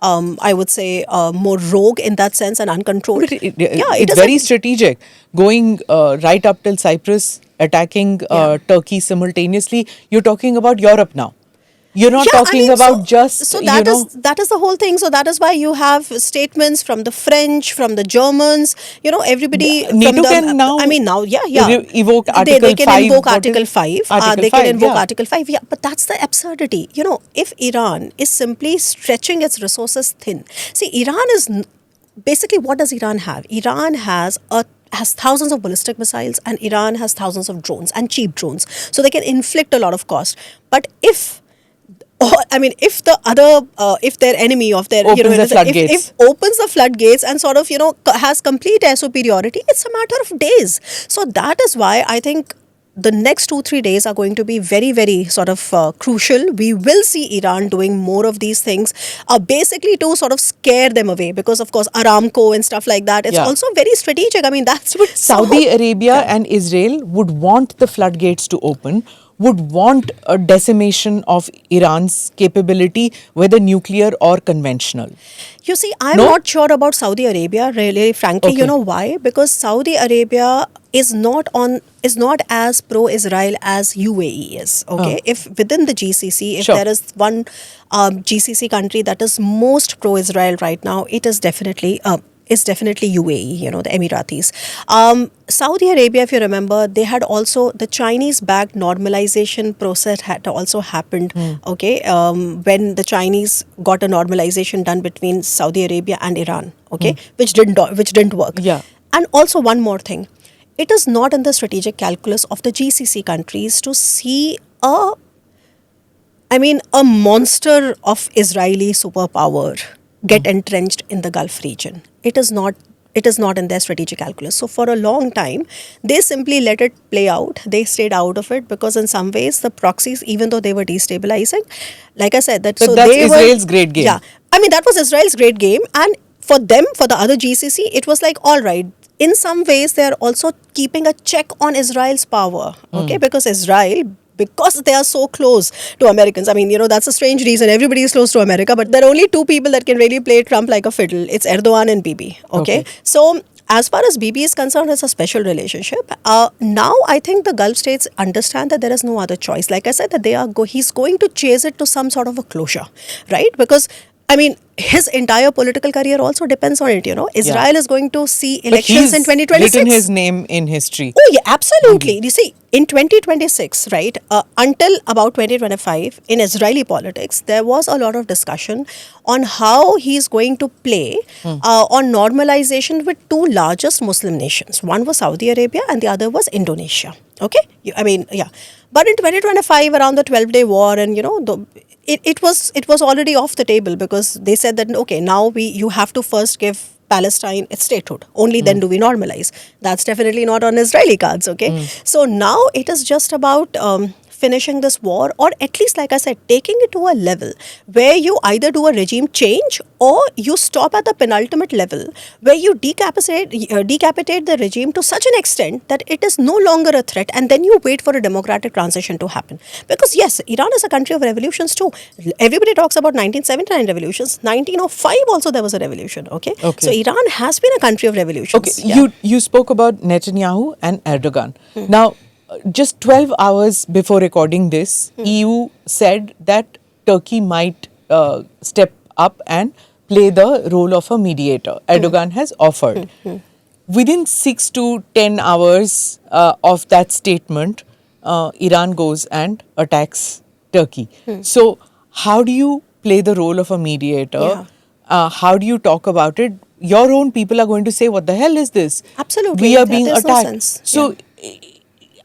I would say, more rogue in that sense and uncontrolled. It's very strategic, going right up till Cyprus, attacking Turkey simultaneously. You're talking about Europe now. You're not talking about that is the whole thing. So that is why you have statements from the French, from the Germans, everybody. NATO can now. Evoke Article 5. They can invoke Article 5. They can invoke Article 5. Yeah, but that's the absurdity. If Iran is simply stretching its resources thin. See, Iran is basically, what does Iran have? Iran has a has thousands of ballistic missiles and Iran has thousands of drones and cheap drones. So they can inflict a lot of cost. But if if the other, if their enemy of their, Opens the floodgates. if opens the floodgates and sort of, has complete air superiority, it's a matter of days. So that is why I think the next 2-3 days are going to be very, very sort of crucial. We will see Iran doing more of these things, basically to sort of scare them away, because of course Aramco and stuff like that. It's also very strategic. I mean, that's what Saudi Arabia and Israel would want the floodgates to open, would want a decimation of Iran's capability, whether nuclear or conventional. You see, I'm not sure about Saudi Arabia, really, frankly. You know why? Because Saudi Arabia is not as pro-Israel as UAE is. Okay, if within the GCC, if there is one GCC country that is most pro-Israel right now, it is definitely UAE, the Emiratis. Saudi Arabia, if you remember, they had also, the Chinese-backed normalization process had also happened, when the Chinese got a normalization done between Saudi Arabia and Iran, which didn't work. Yeah. And also one more thing, it is not in the strategic calculus of the GCC countries to see a monster of Israeli superpower get entrenched in the Gulf region. It is not in their strategic calculus. So for a long time, they simply let it play out. They stayed out of it because in some ways the proxies, even though they were destabilizing, like I said, that's Israel's great game. Yeah, that was Israel's great game, and for them, for the other GCC, it was like, all right. In some ways, they are also keeping a check on Israel's power, because Israel, because they are so close to Americans. That's a strange reason. Everybody is close to America, but there are only two people that can really play Trump like a fiddle. It's Erdogan and Bibi. Okay. So as far as Bibi is concerned, it's a special relationship. Now I think the Gulf states understand that there is no other choice. Like I said, that he's going to chase it to some sort of a closure, right? Because his entire political career also depends on it, Israel is going to see elections in 2026. Written his name in history. Oh, yeah, absolutely. You see, in 2026, right, until about 2025, in Israeli politics, there was a lot of discussion on how he's going to play on normalization with two largest Muslim nations. One was Saudi Arabia and the other was Indonesia. Okay? But in 2025, around the 12-day war, and it was already off the table, because they said that, now you have to first give Palestine its statehood. Only then do we normalize. That's definitely not on Israeli cards, So now it is just about finishing this war, or at least, like I said, taking it to a level where you either do a regime change or you stop at the penultimate level where you decapitate the regime to such an extent that it is no longer a threat, and then you wait for a democratic transition to happen. Because yes, Iran is a country of revolutions too. Everybody talks about 1979 revolutions. 1905 also there was a revolution. Okay. So Iran has been a country of revolutions. Okay. You spoke about Netanyahu and Erdogan. Now, just 12 hours before recording this, EU said that Turkey might step up and play the role of a mediator. Erdogan has offered. Within 6 to 10 hours of that statement, Iran goes and attacks Turkey. So how do you play the role of a mediator? How do you talk about it? Your own people are going to say, what the hell is this? Absolutely. We are being attacked. No sense. So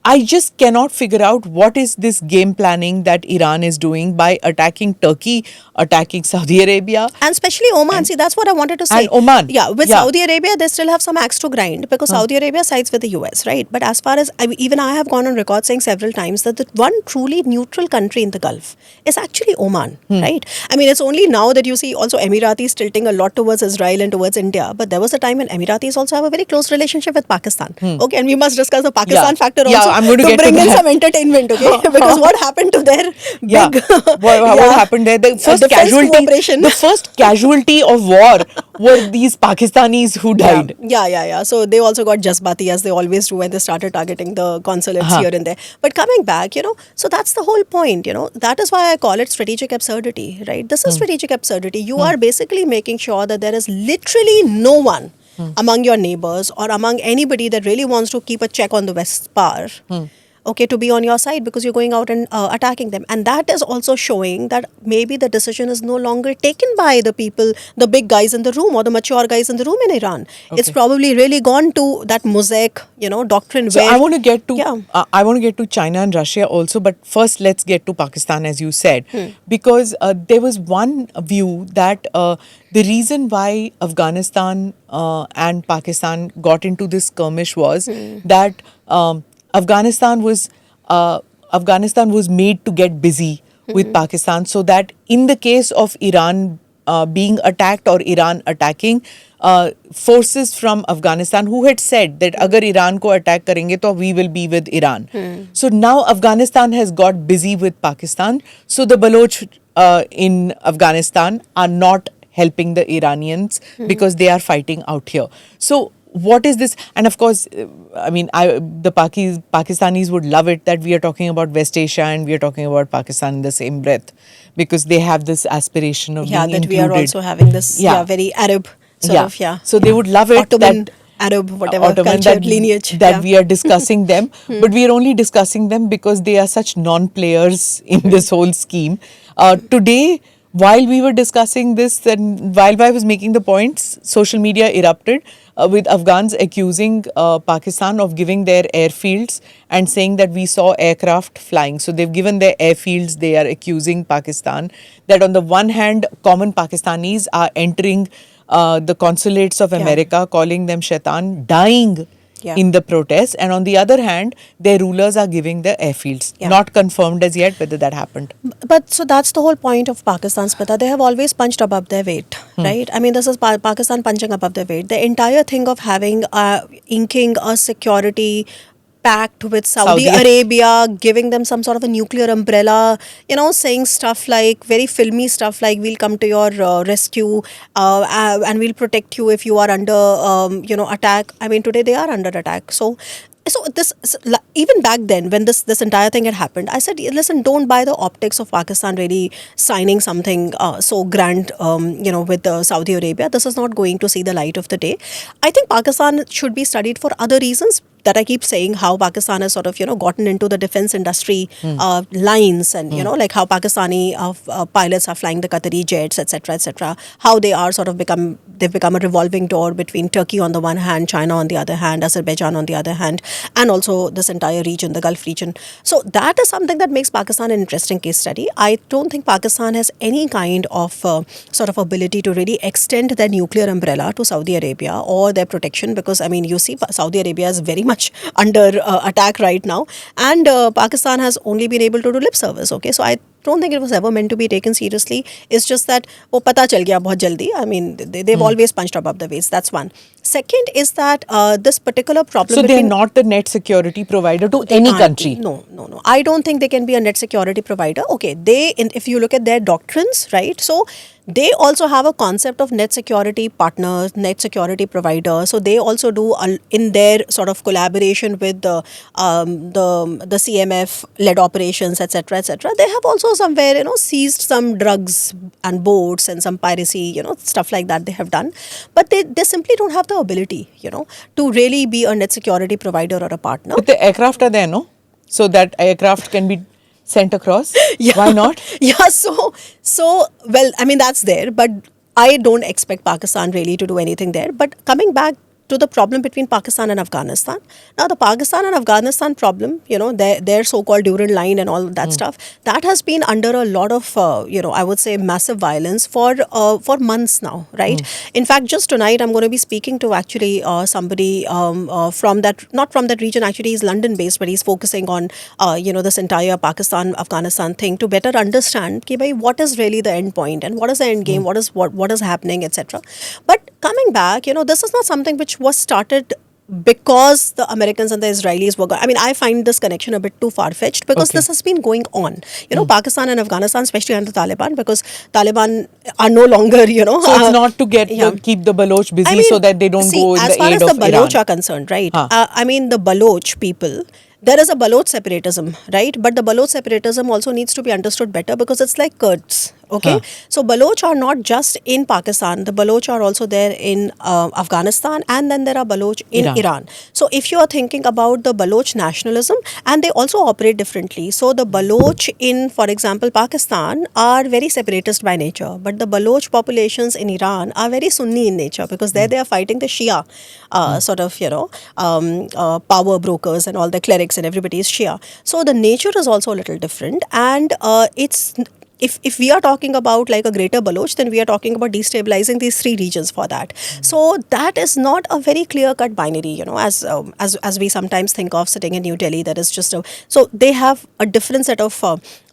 I just cannot figure out what is this game planning that Iran is doing by attacking Turkey, attacking Saudi Arabia. And especially Oman. See, that's what I wanted to say. And Oman. Yeah, with Saudi Arabia, they still have some axe to grind, because Saudi Arabia sides with the US, right? But as far as, even I have gone on record saying several times that the one truly neutral country in the Gulf is actually Oman, right? It's only now that you see also Emiratis tilting a lot towards Israel and towards India. But there was a time when Emiratis also have a very close relationship with Pakistan. Okay, and we must discuss the Pakistan factor also. I'm going to bring in some entertainment, okay? Because what happened to their big... what happened there? The first casualty of war were these Pakistanis who died. Yeah. So they also got Jazbati, as they always do when they started targeting the consulates here and there. But coming back, so that's the whole point, That is why I call it strategic absurdity, right? This is strategic absurdity. You are basically making sure that there is literally no one among your neighbors or among anybody that really wants to keep a check on the West's power, okay, to be on your side because you're going out and attacking them. And that is also showing that maybe the decision is no longer taken by the people, the big guys in the room or the mature guys in the room in Iran. It's probably really gone to that mosaic, doctrine. So where I want to get to I want to get to China and Russia also, but first let's get to Pakistan, as you said, because there was one view that the reason why Afghanistan and Pakistan got into this skirmish was that Afghanistan was made to get busy with Pakistan, so that in the case of Iran being attacked or Iran attacking, forces from Afghanistan who had said that agar Iran ko attack karenge to we will be with Iran. So now Afghanistan has got busy with Pakistan, so the Baloch in Afghanistan are not helping the Iranians because they are fighting out here. So what is this? And of course, the Pakistanis would love it that we are talking about West Asia and we are talking about Pakistan in the same breath, because they have this aspiration of being that included. we are also having this very Arab sort of. So they would love it Ottoman, that Arab, whatever Ottoman, culture, lineage. that we are discussing them, but we are only discussing them because they are such non-players in this whole scheme. Today, while we were discussing this and while I was making the points, social media erupted with Afghans accusing Pakistan of giving their airfields and saying that we saw aircraft flying. So they've given their airfields. They are accusing Pakistan that on the one hand, common Pakistanis are entering the consulates of America, calling them shaitan, dying in the protests, and on the other hand, their rulers are giving the airfields. Not confirmed as yet whether that happened. But so that's the whole point of Pakistan, Smita. They have always punched above their weight, right? I mean, this is Pakistan punching above their weight. The entire thing of having inking a security pact with Saudi Arabia, giving them some sort of a nuclear umbrella, saying stuff like, very filmy stuff like, we'll come to your rescue and we'll protect you if you are under, attack. I mean, today they are under attack. So this, even back then when this entire thing had happened, I said, listen, don't buy the optics of Pakistan really signing something so grand, with Saudi Arabia. This is not going to see the light of the day. I think Pakistan should be studied for other reasons. That I keep saying, how Pakistan has sort of, gotten into the defense industry lines, and, like how Pakistani pilots are flying the Qatari jets, etc., how they are sort of they've become a revolving door between Turkey on the one hand, China on the other hand, Azerbaijan on the other hand, and also this entire region, the Gulf region. So that is something that makes Pakistan an interesting case study. I don't think Pakistan has any kind of sort of ability to really extend their nuclear umbrella to Saudi Arabia or their protection, because, I mean, you see, Saudi Arabia is very much under attack right now, and Pakistan has only been able to do lip service. Okay, so I don't think it was ever meant to be taken seriously. It's just that pata chal gaya bahut jaldi. I mean, they've always punched above the weight. That's one. Second is that this particular problem. So they're not the net security provider to any country. No. I don't think they can be a net security provider. Okay, if you look at their doctrines, right? So they also have a concept of net security partners, net security provider. So they also do in their sort of collaboration with the CMF led operations, etc. They have also somewhere seized some drugs and boats and some piracy, stuff like that they have done. But they simply don't have the ability, to really be a net security provider or a partner. But the aircraft are there, no? So that aircraft can be sent across? Why not? So, well, I mean, that's there, but I don't expect Pakistan really to do anything there. But coming back to the problem between Pakistan and Afghanistan. Now, the Pakistan and Afghanistan problem, their so-called Durand line and all that stuff, that has been under a lot of, I would say, massive violence for months now, right? In fact, just tonight, I'm going to be speaking to actually somebody from that, not from that region, actually he's London-based, but he's focusing on, this entire Pakistan-Afghanistan thing to better understand what is really the end point and what is the end game, what is happening, etc. But coming back, this is not something which was started because the Americans and the Israelis were I mean, I find this connection a bit too far-fetched because this has been going on. Pakistan and Afghanistan, especially under Taliban, because Taliban are no longer, So it's not to keep the Baloch busy so that they don't go in the aid of Iran. As far as the Baloch are concerned, right? I mean, the Baloch people, there is a Baloch separatism, right? But the Baloch separatism also needs to be understood better because it's like Kurds, Okay, so Baloch are not just in Pakistan. The Baloch are also there in Afghanistan, and then there are Baloch in Iran. So if you are thinking about the Baloch nationalism, and they also operate differently. So the Baloch in, for example, Pakistan are very separatist by nature, but the Baloch populations in Iran are very Sunni in nature, because there they are fighting the Shia sort of, power brokers, and all the clerics and everybody is Shia. So the nature is also a little different, and it's if we are talking about like a greater Baloch, then we are talking about destabilizing these three regions for that. So that is not a very clear cut binary, as we sometimes think of sitting in New Delhi. That is just so they have a different set of.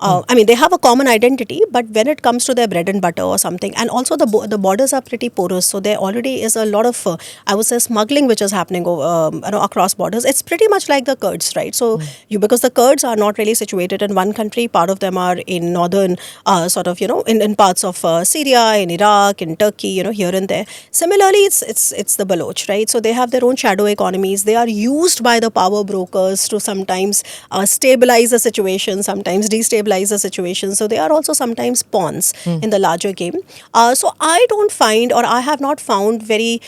I mean, they have a common identity, but when it comes to their bread and butter or something, and also the borders are pretty porous, so there already is a lot of I would say smuggling which is happening across borders. It's pretty much like the Kurds, right? So because the Kurds are not really situated in one country, part of them are in northern in parts of Syria, in Iraq, in Turkey, here and there. Similarly, it's the Baloch, right? So they have their own shadow economies. They are used by the power brokers to sometimes stabilize the situation, sometimes destabilize the situation. So they are also sometimes pawns in the larger game. So I don't find, or I have not found very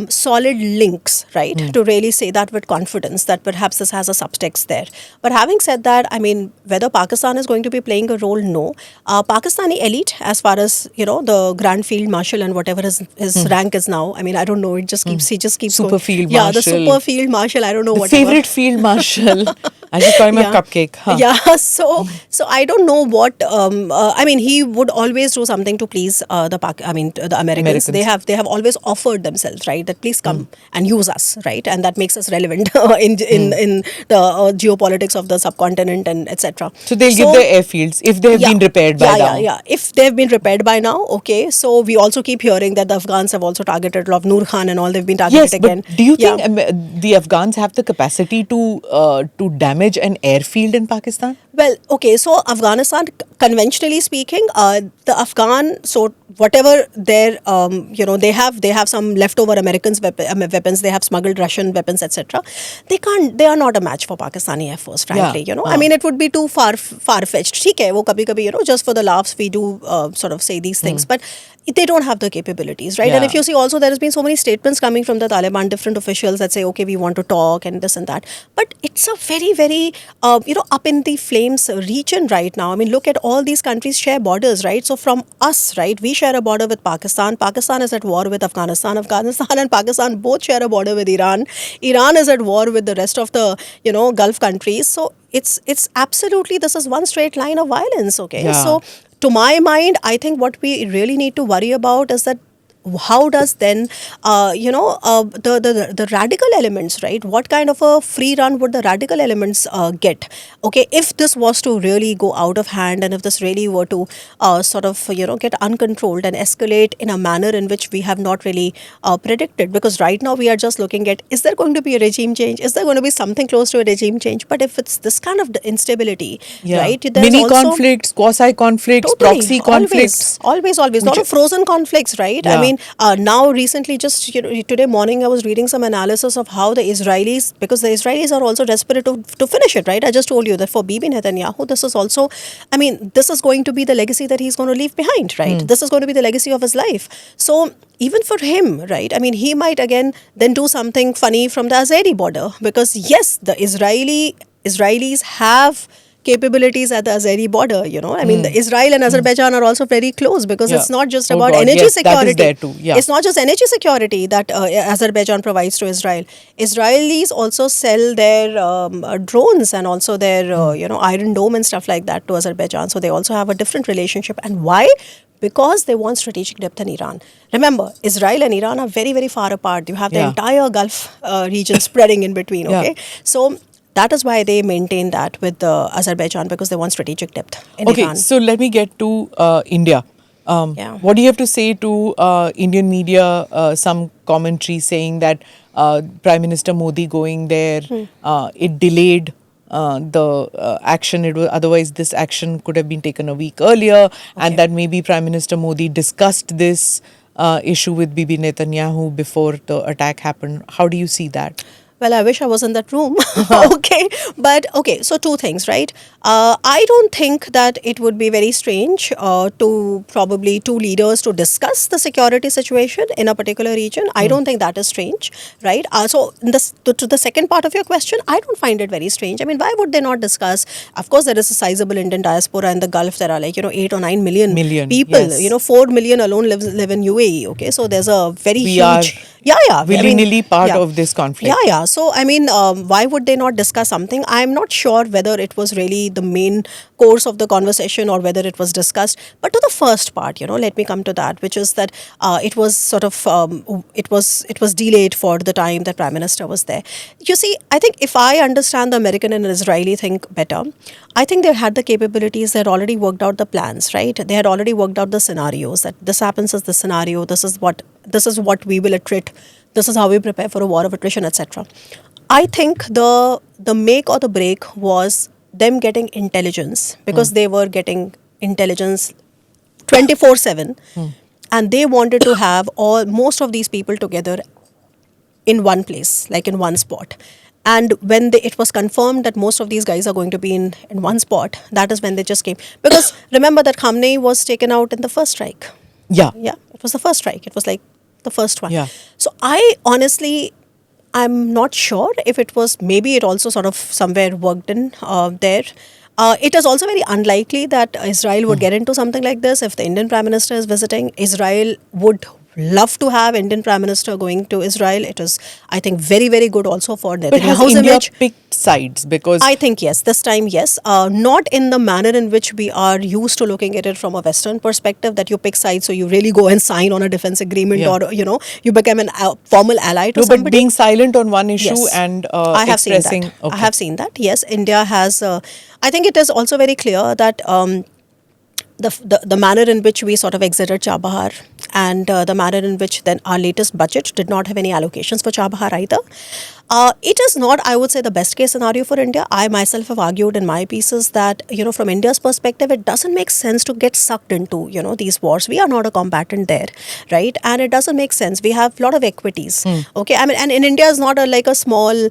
solid links, right, to really say that with confidence that perhaps this has a subtext there. But having said that, I mean, whether Pakistan is going to be playing a role, no. Pakistani elite, as far as the Grand Field Marshal and whatever his rank is now. I mean, I don't know. He just keeps Super going. Field Yeah, Marshal. the Super Field Marshal. I don't know the whatever. Favorite Field Marshal. I just call him a cupcake. Huh? Yeah. So I don't know what. I mean, he would always do something to please the Americans. They have always offered themselves, right? That please come and use us, right? And that makes us relevant in the geopolitics of the subcontinent and etc. So they'll give the airfields if they have been repaired by now. Yeah. If they've been repaired by now, okay. So we also keep hearing that the Afghans have also targeted a lot of Noor Khan and all. They've been targeted again. But do you think the Afghans have the capacity to damage an airfield in Pakistan? Well, okay. So Afghanistan, conventionally speaking, the Afghan, so whatever their they have some leftover Americans weapons. They have smuggled Russian weapons, etc. They are not a match for Pakistani Air Force, frankly. I mean, it would be too far fetched. ठीक है, वो कभी-कभी just for the laughs we do sort of say these things, but they don't have the capabilities, right? And if you see also, there has been so many statements coming from the Taliban, different officials that say, okay, we want to talk and this and that. But it's a very, very, up in the flames region right now. I mean, look at all these countries share borders, right? So from us, right, we share a border with Pakistan. Pakistan is at war with Afghanistan. Afghanistan and Pakistan both share a border with Iran. Iran is at war with the rest of the, Gulf countries. So it's absolutely, this is one straight line of violence, okay? Yeah. So to my mind, I think what we really need to worry about is that how does then the radical elements, right? What kind of a free run would the radical elements get? Okay, if this was to really go out of hand, and if this really were to get uncontrolled and escalate in a manner in which we have not really predicted, because right now we are just looking at, is there going to be a regime change? Is there going to be something close to a regime change? But if it's this kind of instability, right? Mini conflicts, quasi conflicts, proxy conflicts. Always. A lot of frozen conflicts, right? Yeah. I mean, now recently, just today morning, I was reading some analysis of how the Israelis, because the Israelis are also desperate to finish it, right? I just told you that for Bibi Netanyahu, this is also, I mean, this is going to be the legacy that he's going to leave behind, right? This is going to be the legacy of his life. So even for him, right? I mean, he might again then do something funny from the Azeri border, because yes, the Israelis have capabilities at the Azeri border, I mean, the Israel and Azerbaijan are also very close, because it's not just about energy security. That is there too. Yeah. It's not just energy security that Azerbaijan provides to Israel. Israelis also sell their drones and also their Iron Dome and stuff like that to Azerbaijan. So they also have a different relationship. And why? Because they want strategic depth in Iran. Remember, Israel and Iran are very, very far apart. You have the entire Gulf region spreading in between, okay? So that is why they maintain that with Azerbaijan, because they want strategic depth in Iran. Okay, so let me get to India. What do you have to say to Indian media, some commentary saying that Prime Minister Modi going there, it delayed the action. Otherwise this action could have been taken a week earlier, and that maybe Prime Minister Modi discussed this issue with Bibi Netanyahu before the attack happened. How do you see that? Well, I wish I was in that room. Okay. But okay, so two things, right? I don't think that it would be very strange to probably two leaders to discuss the security situation in a particular region. I don't think that is strange, right? So, to the second part of your question, I don't find it very strange. I mean, why would they not discuss? Of course, there is a sizable Indian diaspora in the Gulf. There are like, 8 or 9 million, people. Yes. 4 million alone live in UAE. Okay. So, there's a very We are huge. Yeah, yeah. willy-nilly part yeah. of this conflict. Yeah, yeah. So, I mean, why would they not discuss something? I'm not sure whether it was really the main course of the conversation or whether it was discussed. But to the first part, let me come to that, which is that it was sort of it was delayed for the time that Prime Minister was there. You see, I think if I understand the American and Israeli thing better, I think they had the capabilities. They had already worked out the plans, right? They had already worked out the scenarios. That this happens as the scenario. This is what we will attrit. This is how we prepare for a war of attrition, etc. I think the make or the break was them getting intelligence, because they were getting intelligence 24/7, and they wanted to have most of these people together in one place, like in one spot. And when it was confirmed that most of these guys are going to be in one spot, that is when they just came. Because remember that Khamenei was taken out in the first strike. Yeah. Yeah, it was the first strike. It was like the first one. Yeah. So I'm not sure if it was, maybe it also sort of somewhere worked in there. It is also very unlikely that Israel would get into something like this. If the Indian Prime Minister is visiting, Israel would love to have Indian Prime Minister going to Israel. It is, I think, very, very good also for But has Netanyahu's India image. picked sides? Because I think yes, this time yes. Not in the manner in which we are used to looking at it from a Western perspective, that you pick sides, so you really go and sign on a defense agreement, Yeah. or you become a formal ally to no, somebody. but being silent on one issue Yes. and I have expressing. seen that. Okay. I have seen that. Yes, India has. I think it is also very clear that the manner in which we sort of exited Chabahar, and the manner in which then our latest budget did not have any allocations for Chabahar either. It is not, I would say, the best case scenario for India. I myself have argued in my pieces that, from India's perspective, it doesn't make sense to get sucked into, these wars. We are not a combatant there, right? And it doesn't make sense. We have a lot of equities, okay? I mean, and in India is not like a small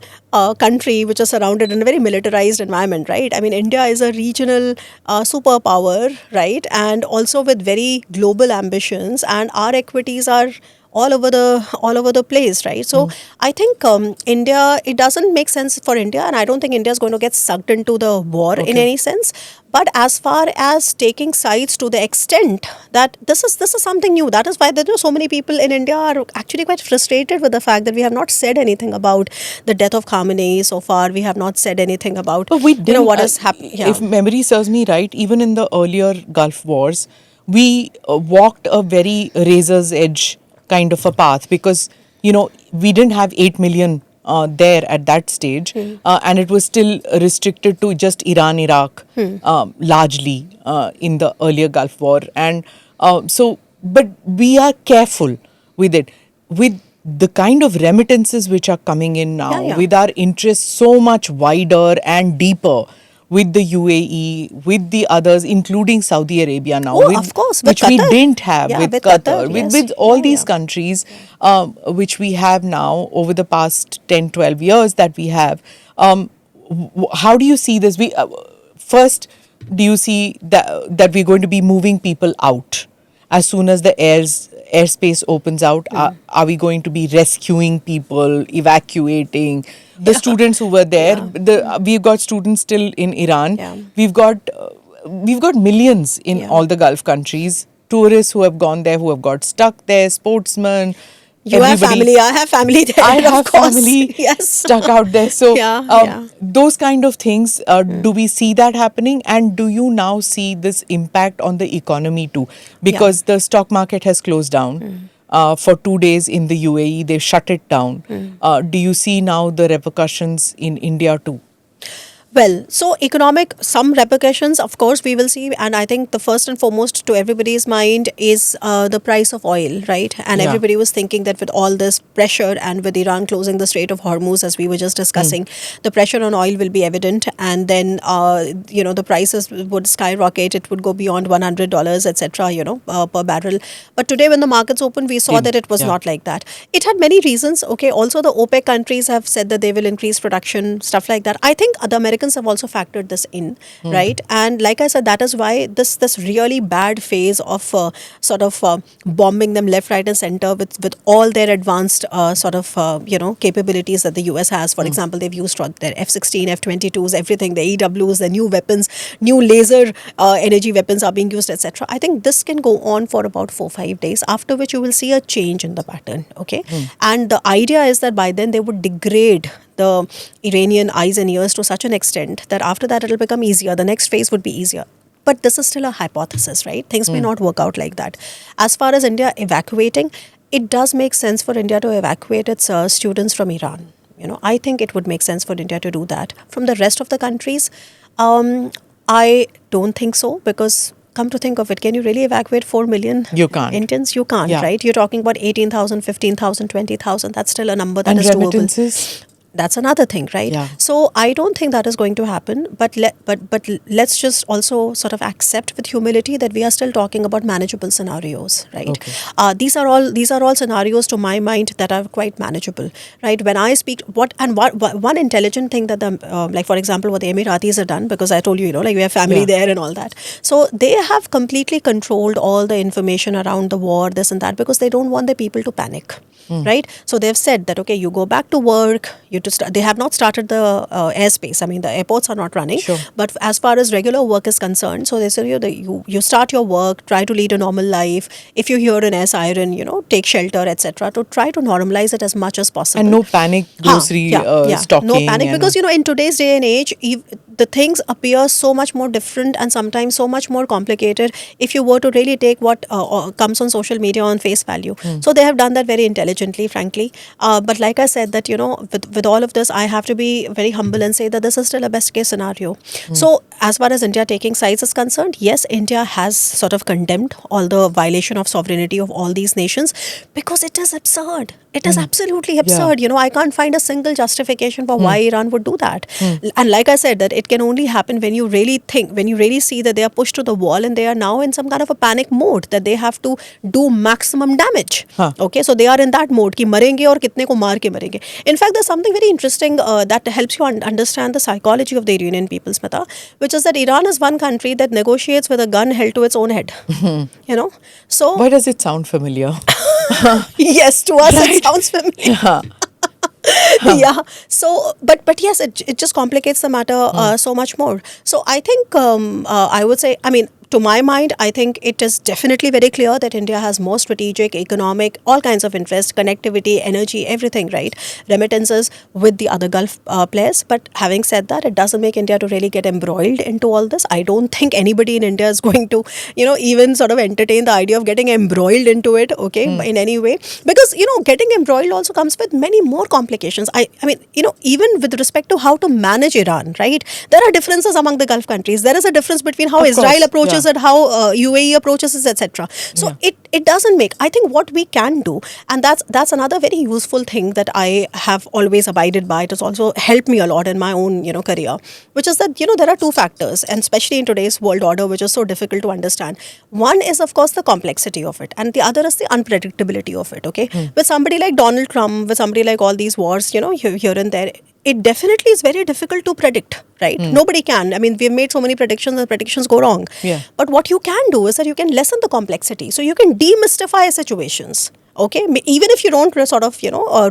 country which is surrounded in a very militarized environment, right? I mean, India is a regional superpower, right? And also with very global ambitions, and our equities are all over the place, right? So I think India, it doesn't make sense for India, and I don't think India is going to get sucked into the war in any sense. But as far as taking sides to the extent that this is something new, that is why there are so many people in India are actually quite frustrated with the fact that we have not said anything about the death of Khamenei so far. We have not said anything about But we didn't, what is happening. Yeah. If memory serves me right, even in the earlier Gulf wars, we walked a very razor's edge kind of a path, because we didn't have 8 million there at that stage, and it was still restricted to just Iran, Iraq, largely in the earlier Gulf War, and but we are careful with it, with the kind of remittances which are coming in now, with our interests so much wider and deeper, with the UAE, with the others, including Saudi Arabia now, of course, which we didn't have, with Qatar, yes. with all these countries, which we have now over the past 10, 12 years that we have. How do you see this? First, do you see that we're going to be moving people out as soon as the airspace opens out? Are we going to be rescuing people, evacuating the students who were there? We've got students still in Iran. We've got millions in all the Gulf countries, tourists who have gone there, who have got stuck there, sportsmen. You have family, I have family there. I have of course. family Yes. stuck out there. So Yeah. those kind of things, do we see that happening? And do you now see this impact on the economy too? Because the stock market has closed down for 2 days in the UAE. They shut it down. Do you see now the repercussions in India too? Well, so some repercussions, of course, we will see. And I think the first and foremost to everybody's mind is the price of oil, right? And Yeah. everybody was thinking that with all this pressure and with Iran closing the Strait of Hormuz, as we were just discussing, the pressure on oil will be evident. And then, the prices would skyrocket. It would go beyond $100, etc., per barrel. But today, when the markets opened, we saw that it was not like that. It had many reasons. Okay. Also, the OPEC countries have said that they will increase production, stuff like that. I think the Americans have also factored this in, right? And like I said, that is why this really bad phase of bombing them left, right, and center with all their advanced capabilities that the US has. For example, they've used their F-16, F-22s, everything, the EWs, the new weapons, new laser energy weapons are being used, etc. I think this can go on for about 4-5 days, after which you will see a change in the pattern. Okay, and the idea is that by then they would degrade the Iranian eyes and ears to such an extent that after that it'll become easier. The next phase would be easier. But this is still a hypothesis, right? Things may not work out like that. As far as India evacuating, it does make sense for India to evacuate its students from Iran. I think it would make sense for India to do that. From the rest of the countries, I don't think so, because come to think of it, can you really evacuate 4 million You can't. Indians? You can't, right? You're talking about 18,000, 15,000, 20,000. That's still a number that and is doable. remittances? That's another thing, right? Yeah. So I don't think that is going to happen. But let's just also sort of accept with humility that we are still talking about manageable scenarios, right? Okay. These are all scenarios to my mind that are quite manageable, right? When I speak, one intelligent thing that like for example what the Emiratis have done, because I told you, like we have family there and all that. So they have completely controlled all the information around the war, this and that, because they don't want the people to panic. Right? So they've said that, okay, you go back to work, they have not started the airspace. I mean, the airports are not running. Sure. But as far as regular work is concerned, so they say you start your work, try to lead a normal life. If you hear an air siren, take shelter, etc., to try to normalize it as much as possible. And no panic grocery stocking. No panic, because, in today's day and age, the things appear so much more different and sometimes so much more complicated if you were to really take what comes on social media on face value. So they have done that very intelligently, frankly. But like I said, that, with all of this, I have to be very humble and say that this is still a best case scenario. So as far as India taking sides is concerned, yes, India has sort of condemned all the violation of sovereignty of all these nations, because it is absurd. It is absolutely absurd. I can't find a single justification for why Iran would do that. And like I said, that it can only happen when you really see that they are pushed to the wall and they are now in some kind of a panic mode, that they have to do maximum damage. Okay, so they are in that mode ki marenge aur kitne ko maar ke marenge. In fact, there's something very interesting that helps you understand the psychology of the Iranian people, Smita, which is that Iran is one country that negotiates with a gun held to its own head. So why does it sound familiar? Yes, to us it sounds familiar. Yeah. So, but yes, it just complicates the matter so much more. So I think I would say, to my mind, I think it is definitely very clear that India has more strategic, economic, all kinds of interest, connectivity, energy, everything, right? Remittances with the other Gulf players. But having said that, it doesn't make India to really get embroiled into all this. I don't think anybody in India is going to, even sort of entertain the idea of getting embroiled into it, okay, in any way. Because, getting embroiled also comes with many more complications. I mean, even with respect to how to manage Iran, right? There are differences among the Gulf countries. There is a difference between how Israel approaches and how UAE approaches it, etc. So it doesn't make, I think what we can do, and that's another very useful thing that I have always abided by. It has also helped me a lot in my own career, which is that there are two factors, and especially in today's world order, which is so difficult to understand. One is, of course, the complexity of it, and the other is the unpredictability of it. Okay, with somebody like Donald Trump, with somebody like all these wars, here and there, it definitely is very difficult to predict, right? Nobody can. I mean, we've made so many predictions and predictions go wrong. Yeah. But what you can do is that you can lessen the complexity. So you can demystify situations. Okay, even if you don't sort of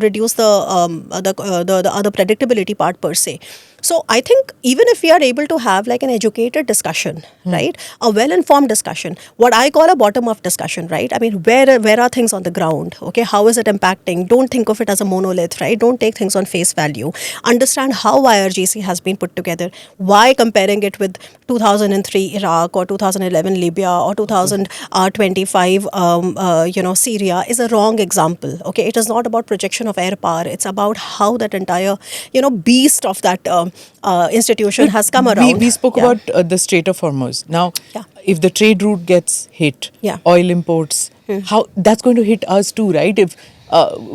reduce the other predictability part per se. So I think even if we are able to have like an educated discussion, right, a well-informed discussion, what I call a bottom-up discussion, right? I mean, where are things on the ground? Okay, how is it impacting? Don't think of it as a monolith, right? Don't take things on face value. Understand how IRGC has been put together. Why comparing it with 2003 Iraq or 2011 Libya or 2025 Syria is a wrong example. Okay, it is not about projection of air power. It's about how that entire beast of that institution has come We, around. we spoke Yeah. about the Strait of Hormuz. Now, Yeah. if the trade route gets hit, Yeah. oil imports, how that's going to hit us too, right? If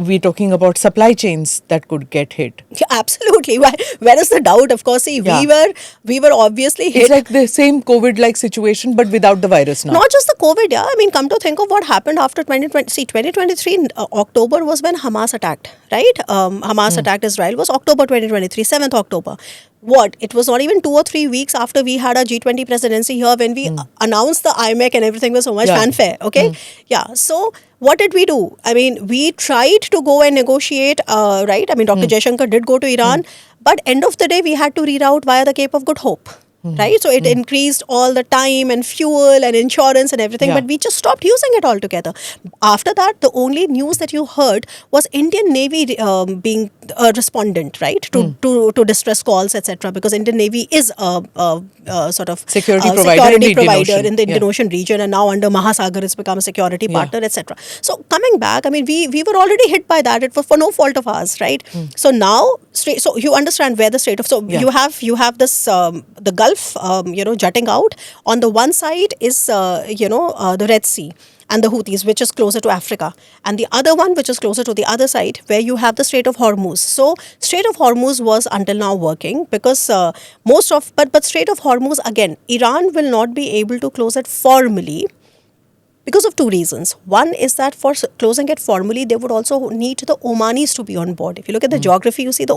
we're talking about supply chains that could get hit. Yeah, absolutely. Why? Where is the doubt? Of course, see, Yeah. we were obviously hit. It's like the same COVID-like situation, but without the virus now. Not just the COVID, yeah. I mean, come to think of what happened after 2020. See, 2023, October was when Hamas attacked, right? Hamas attacked Israel was October 2023, 7th October. What? It was not even 2 or 3 weeks after we had our G20 presidency here when we announced the IMEC and everything was so much Yeah. fanfare, okay? Yeah, so what did we do? I mean, we tried to go and negotiate, right? I mean, Dr. Jaishankar did go to Iran, but end of the day, we had to reroute via the Cape of Good Hope. Right, so it increased all the time and fuel and insurance and everything, Yeah. but we just stopped using it altogether. After that, the only news that you heard was Indian Navy being a respondent, right, to distress calls, etc. Because Indian Navy is a sort of Security provider in the Indian Ocean. in the Indian Yeah. Ocean region, and now under Mahasagar, it's become a security Yeah. partner, etc. So coming back, I mean, we were already hit by that. It was for no fault of ours, right? So now, so you understand where the Strait of Yeah. you have this the Gulf, jutting out. On the one side is the Red Sea and the Houthis, which is closer to Africa, and the other one, which is closer to the other side, where you have the Strait of Hormuz. So Strait of Hormuz was until now working because but Strait of Hormuz, again, Iran will not be able to close it formally because of two reasons. One is that for closing it formally, they would also need the Omanis to be on board. If you look at the geography, you see the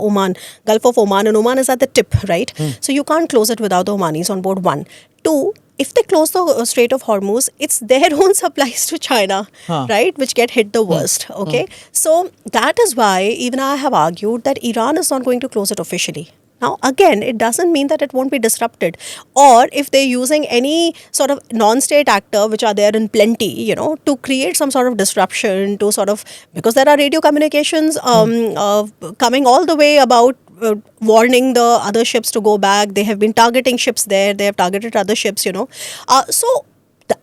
Gulf of Oman, and Oman is at the tip, right? So you can't close it without the Omanis on board, one. Two, if they close the Strait of Hormuz, it's their own supplies to China, right, which get hit the worst, okay? So that is why even I have argued that Iran is not going to close it officially. Now, again, it doesn't mean that it won't be disrupted. Or if they're using any sort of non-state actor, which are there in plenty, to create some sort of disruption, to sort of, because there are radio communications coming all the way about warning the other ships to go back. They have been targeting ships there. They have targeted other ships, So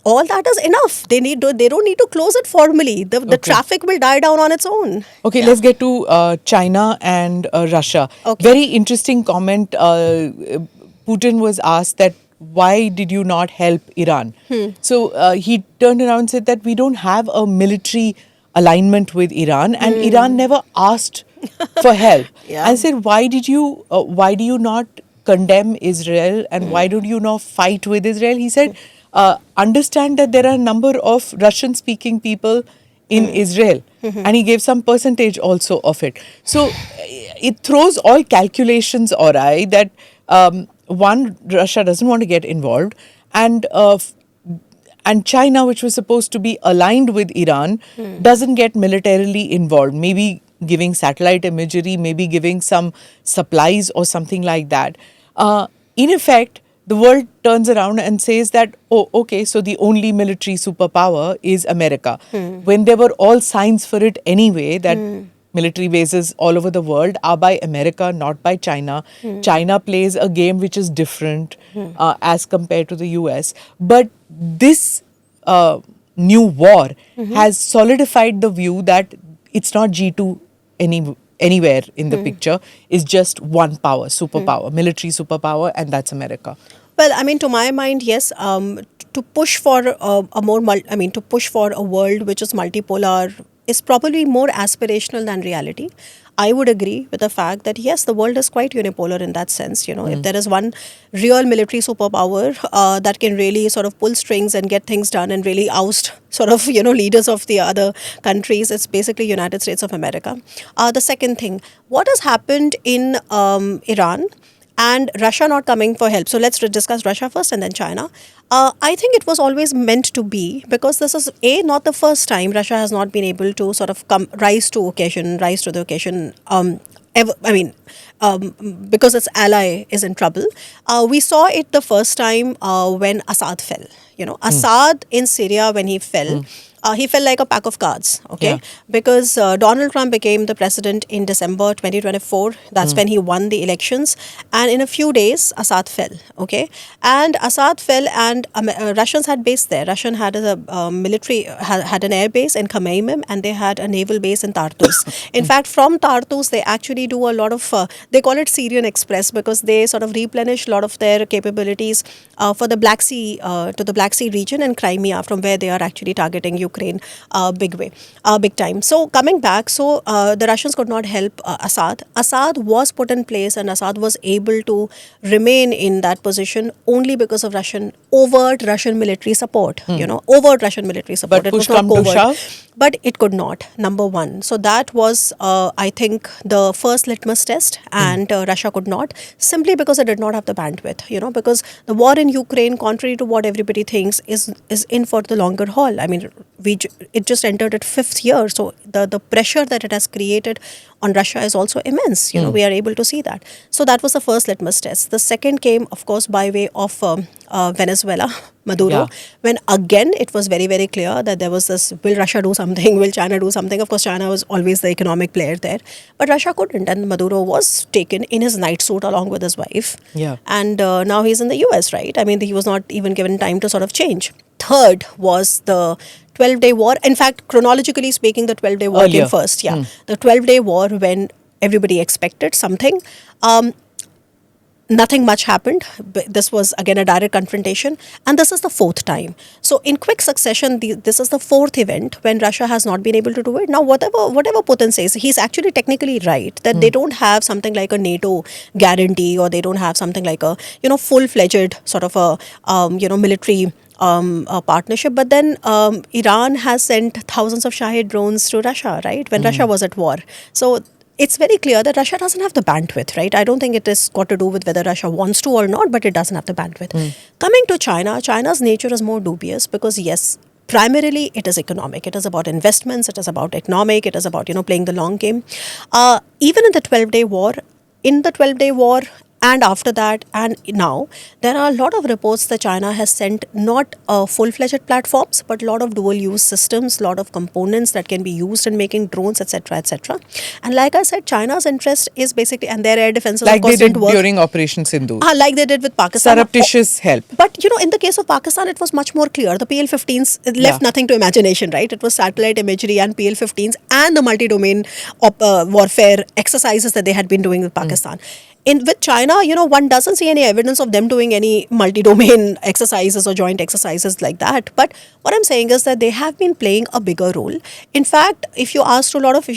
all that is enough. They don't need to close it formally. The traffic will die down on its own. Okay, let's get to China and Russia. Okay. Very interesting comment. Putin was asked that why did you not help Iran? So he turned around and said that we don't have a military alignment with Iran, and Iran never asked for help. Yeah. I said, why do you not condemn Israel, and why don't you not fight with Israel? He said, understand that there are a number of Russian-speaking people in Israel, and he gave some percentage also of it. So it throws all calculations awry that one, Russia doesn't want to get involved, and China, which was supposed to be aligned with Iran, doesn't get militarily involved. Maybe giving satellite imagery, maybe giving some supplies or something like that. In effect, the world turns around and says that, oh, okay, so the only military superpower is America. When there were all signs for it anyway, that military bases all over the world are by America, not by China. China plays a game which is different as compared to the US. But this new war has solidified the view that it's not G2 anywhere in the picture, is just one power, superpower, military superpower, and that's America. Well, I mean, to my mind, yes. To push for to push for a world which is multipolar is probably more aspirational than reality. I would agree with the fact that yes, the world is quite unipolar in that sense. If there is one real military superpower that can really sort of pull strings and get things done and really oust sort of leaders of the other countries, it's basically United States of America. The second thing, what has happened in Iran and Russia not coming for help. So let's discuss Russia first and then China. I think it was always meant to be, because this is not the first time Russia has not been able to sort of rise to the occasion. Because its ally is in trouble. We saw it the first time when Assad fell. Assad in Syria, when he fell, he fell like a pack of cards, okay? Yeah. Because Donald Trump became the president in December 2024. That's when he won the elections. And in a few days, Assad fell, okay? And Assad fell, and Russians had base there. Russian had a military, had an air base in Khamenei, and they had a naval base in Tartus. In fact, from Tartus, they actually do a lot of, they call it Syrian Express, because they sort of replenish a lot of their capabilities for the Black Sea, to the Black Sea region and Crimea, from where they are actually targeting Ukraine big time. So coming back, the Russians could not help Assad. Assad was put in place, and Assad was able to remain in that position only because of overt Russian military support. Overt Russian military support. But it was push come not to covert. shove? But it could not, number one. So that was, I think, the first litmus test, and Russia could not, simply because it did not have the bandwidth, because the war in Ukraine, contrary to what everybody thinks, is in for the longer haul. I mean, it just entered its 5th year, so the pressure that it has created on Russia is also immense. We are able to see that. So that was the first litmus test. The second came, of course, by way of Venezuela, Maduro, when again it was very, very clear that there was this, will Russia do something, will China do something? Of course, China was always the economic player there, but Russia couldn't, and Maduro was taken in his night suit along with his wife. Yeah. And now he's in the US, right? I mean, he was not even given time to sort of change. Third was the 12-day war. In fact, chronologically speaking, the 12-day war came first. Yeah, the 12-day war, when everybody expected something. Nothing much happened. This was again a direct confrontation, and this is the 4th time. So in quick succession, this is the 4th event when Russia has not been able to do it. Now, whatever Putin says, he's actually technically right that they don't have something like a NATO guarantee, or they don't have something like a full-fledged sort of a military partnership. But then Iran has sent thousands of Shahed drones to Russia, right, when Russia was at war. So it's very clear that Russia doesn't have the bandwidth, right? I don't think it has got to do with whether Russia wants to or not, but it doesn't have the bandwidth. Coming to China, China's nature is more dubious, because yes, primarily it is economic. It is about investments. It is about economic. It is about, playing the long game. Even in the 12-day war, and after that, and now, there are a lot of reports that China has sent not full-fledged platforms, but a lot of dual-use systems, a lot of components that can be used in making drones, etc., etc. And like I said, China's interest is basically, and their air defenses, like of course, they did didn't work. during Operation Sindhu. Like they did with Pakistan. Surreptitious help. But, in the case of Pakistan, it was much more clear. The PL-15s left nothing to imagination, right? It was satellite imagery and PL-15s and the multi-domain warfare exercises that they had been doing with Pakistan. With China, one doesn't see any evidence of them doing any multi-domain exercises or joint exercises like that. But what I'm saying is that they have been playing a bigger role. In fact, if you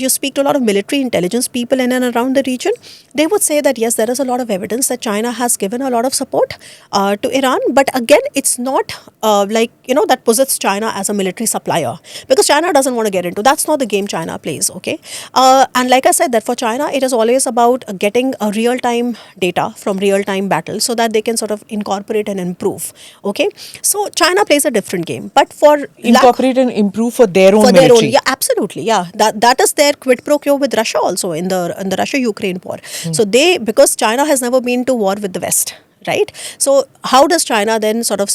speak to a lot of military intelligence people in and around the region, they would say that yes, there is a lot of evidence that China has given a lot of support to Iran. But again, it's not that posits China as a military supplier, because China doesn't want to get into. That's not the game China plays, okay? And like I said, that for China, it is always about getting a real-time data from real-time battles so that they can sort of incorporate and improve. Okay, so China plays a different game, but for incorporate and improve for their own military. Yeah, absolutely, yeah. That is their quid pro quo with Russia also in the Russia-Ukraine war. So because China has never been to war with the West. Right? So how does China then sort of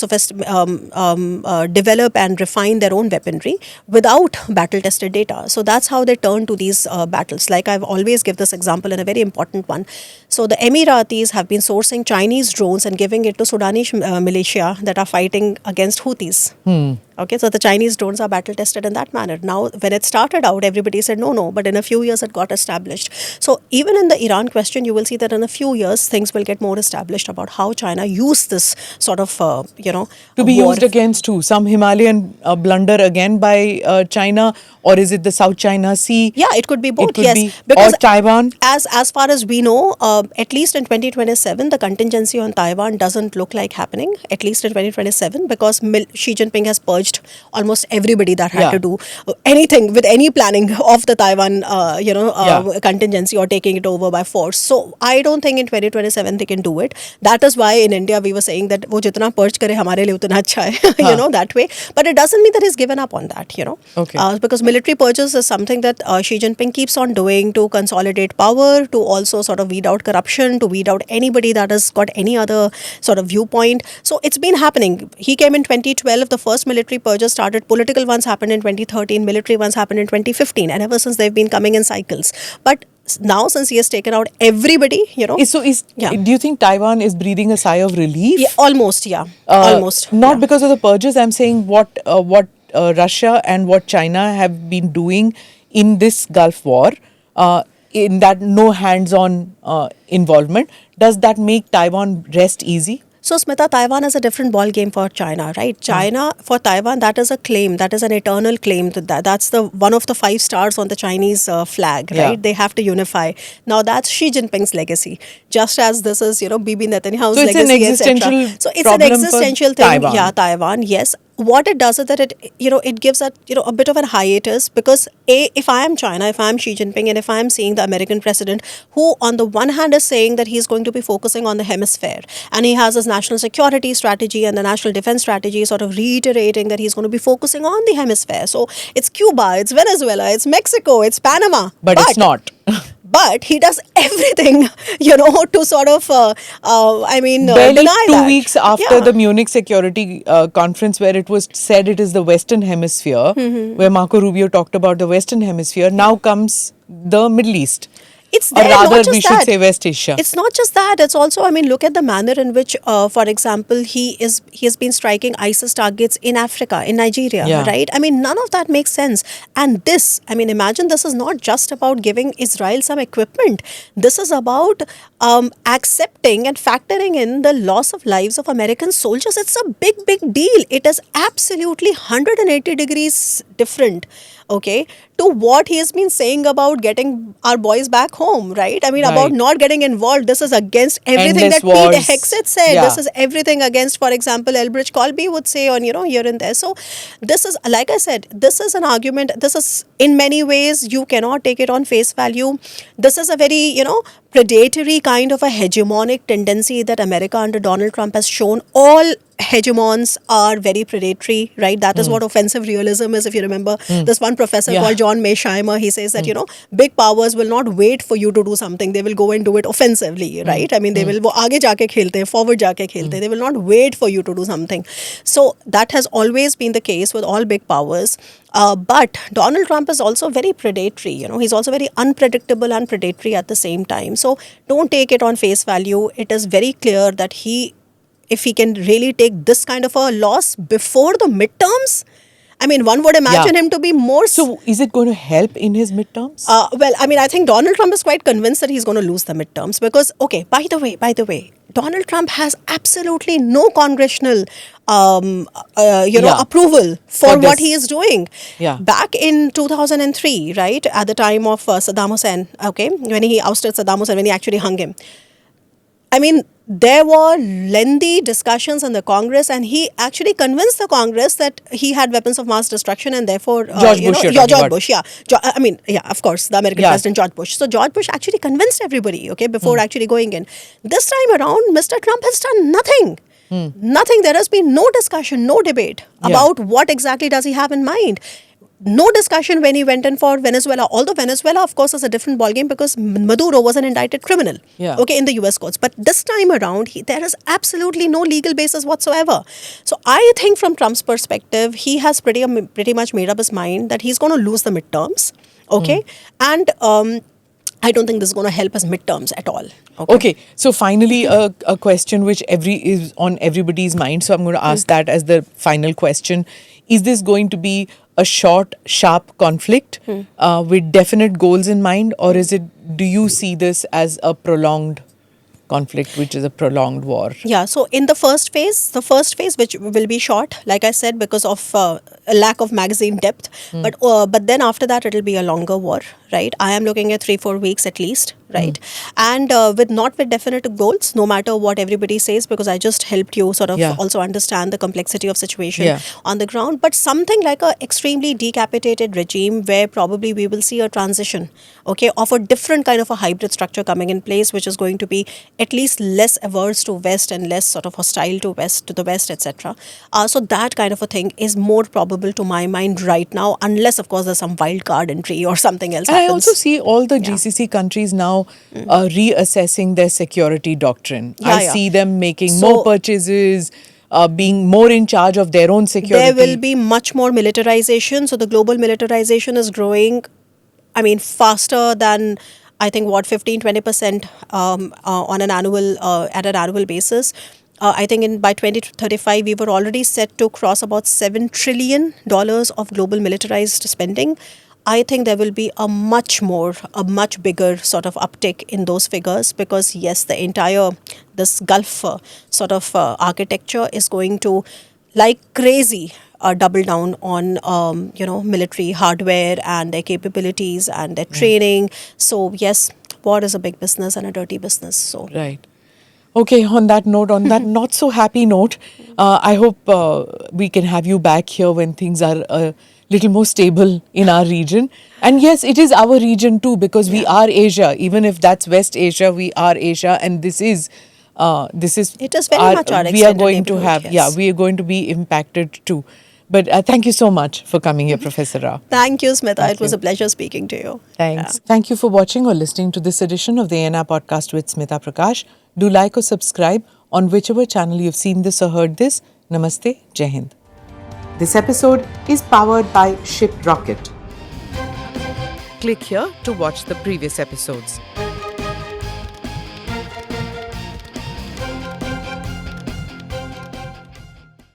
develop and refine their own weaponry without battle-tested data? So that's how they turn to these battles. Like I've always give this example, and a very important one. So the Emiratis have been sourcing Chinese drones and giving it to Sudanese militia that are fighting against Houthis. Okay, so the Chinese drones are battle-tested in that manner. Now, when it started out, everybody said no, but in a few years it got established. So even in the Iran question, you will see that in a few years, things will get more established about how China used this sort of, to be war. used against who? Some Himalayan blunder again by China, or is it the South China Sea? Yeah, it could be both, it could yes. Be, because or Taiwan? As far as we know, at least in 2027, the contingency on Taiwan doesn't look like happening, at least in 2027, because Xi Jinping has purged purged almost everybody that had to do anything with any planning of the Taiwan, contingency or taking it over by force. So I don't think in 2027 they can do it. That is why in India we were saying that wo jitna purge kare hamare liye utna acha hai, that way. But it doesn't mean that he's given up on that, because military purges is something that Xi Jinping keeps on doing to consolidate power, to also sort of weed out corruption, to weed out anybody that has got any other sort of viewpoint. So it's been happening. He came in 2012, the first military purges started, political ones happened in 2013, military ones happened in 2015, and ever since they've been coming in cycles. But now, since he has taken out everybody, do you think Taiwan is breathing a sigh of relief? Yeah, almost, almost. Not because of the purges. I'm saying what Russia and what China have been doing in this Gulf War, in that no hands-on involvement. Does that make Taiwan rest easy? So, Smita, Taiwan is a different ball game for China, right? China, for Taiwan, that is a claim. That is an eternal claim. That's one of the 5 stars on the Chinese flag, right? They have to unify. Now, that's Xi Jinping's legacy. Just as this is, Bibi Netanyahu's legacy, an existential So, it's an existential thing. Taiwan. Yeah, Taiwan, yes. What it does is that it gives a bit of a hiatus, because if I am China, if I am Xi Jinping, and if I am seeing the American president, who on the one hand is saying that he's going to be focusing on the hemisphere, and he has his national security strategy and the national defense strategy sort of reiterating that he's going to be focusing on the hemisphere. So it's Cuba, it's Venezuela, it's Mexico, it's Panama. But it's not. But he does everything, to sort of, barely deny 2 that. weeks after the Munich Security Conference, where it was said it is the Western Hemisphere, where Marco Rubio talked about the Western Hemisphere, now comes the Middle East. It's there, or rather, not just we should say West Asia. It's not just that. It's also, look at the manner in which, for example, he has been striking ISIS targets in Africa, in Nigeria, right? None of that makes sense. And this, imagine this is not just about giving Israel some equipment. This is about accepting and factoring in the loss of lives of American soldiers. It's a big, big deal. It is absolutely 180 degrees different, okay, to what he has been saying about getting our boys back home, right? About not getting involved. This is against everything Endless that wars. Pete Hegseth said. This is everything against, for example, Elbridge Colby would say on, here and there. So this is, like I said, this is an argument. This is, in many ways, you cannot take it on face value. This is a very, predatory kind of a hegemonic tendency that America under Donald Trump has shown. All hegemons are very predatory, right? That is what offensive realism is. If you remember, this one professor called John Mearsheimer, he says that, big powers will not wait for you to do something. They will go and do it offensively, right? They will wo aage jaake khelte, forward jaake khelte. They will not wait for you to do something. So that has always been the case with all big powers. But Donald Trump is also very predatory, he's also very unpredictable and predatory at the same time. So don't take it on face value. It is very clear that if he can really take this kind of a loss before the midterms, one would imagine him to be more... So, is it going to help in his midterms? I think Donald Trump is quite convinced that he's going to lose the midterms because, okay, by the way, Donald Trump has absolutely no congressional, approval for what he is doing. Yeah. Back in 2003, right, at the time of Saddam Hussein, okay, when he ousted Saddam Hussein, when he actually hung him, there were lengthy discussions in the Congress, and he actually convinced the Congress that he had weapons of mass destruction, and therefore George Bush, of course, the American president George Bush. So George Bush actually convinced everybody, okay, before actually going in. This time around, Mr. Trump has done nothing. Nothing. There has been no discussion, no debate about what exactly does he have in mind. No discussion when he went in for Venezuela. Although Venezuela, of course, is a different ballgame because Maduro was an indicted criminal, okay, in the US courts. But this time around, there is absolutely no legal basis whatsoever. So I think from Trump's perspective, he has pretty much made up his mind that he's going to lose the midterms, okay? And I don't think this is going to help his midterms at all. Okay. So finally, a question which is on everybody's mind. So I'm going to ask that as the final question. Is this going to be a short, sharp conflict with definite goals in mind, or do you see this as a prolonged conflict, which is a prolonged war? Yeah, so in the first phase, which will be short, like I said, because of a lack of magazine depth, but then after that, it'll be a longer war, right? I am looking at 3-4 weeks at least, right? And with definitive goals, no matter what everybody says, because I just helped you sort of also understand the complexity of situation on the ground. But something like a extremely decapitated regime where probably we will see a transition, okay, of a different kind of a hybrid structure coming in place, which is going to be at least less averse to West and less sort of hostile to the West, etc. So that kind of a thing is more probable to my mind right now, unless of course there's some wild card entry or something else and happens. I also see all the GCC countries now reassessing their security doctrine. I see them making more purchases, being more in charge of their own security. There will be much more militarization. So the global militarization is growing, I mean, faster than, I think, 15-20% on an annual at an annual basis. I think by 2035 we were already set to cross about $7 trillion of global militarized spending. I think there will be a much bigger sort of uptick in those figures, because yes, the entire this Gulf sort of architecture is going to, like crazy, double down on military hardware and their capabilities and their training. So yes, war is a big business and a dirty business. So right. Okay, on that note, on that not so happy note, I hope we can have you back here when things are a little more stable in our region. And yes, it is our region too, because we are Asia. Even if that's West Asia, we are Asia, and this is it is very much our we are going to have we are going to be impacted too. But thank you so much for coming here, Professor Rao. Thank you, Smita. It was a pleasure speaking to you. Thanks. Thank you for watching or listening to this edition of the ANR podcast with Smita Prakash. Do like or subscribe on whichever channel you've seen this or heard this. Namaste. Jai Hind. This episode is powered by Shipped Rocket. Click here to watch the previous episodes.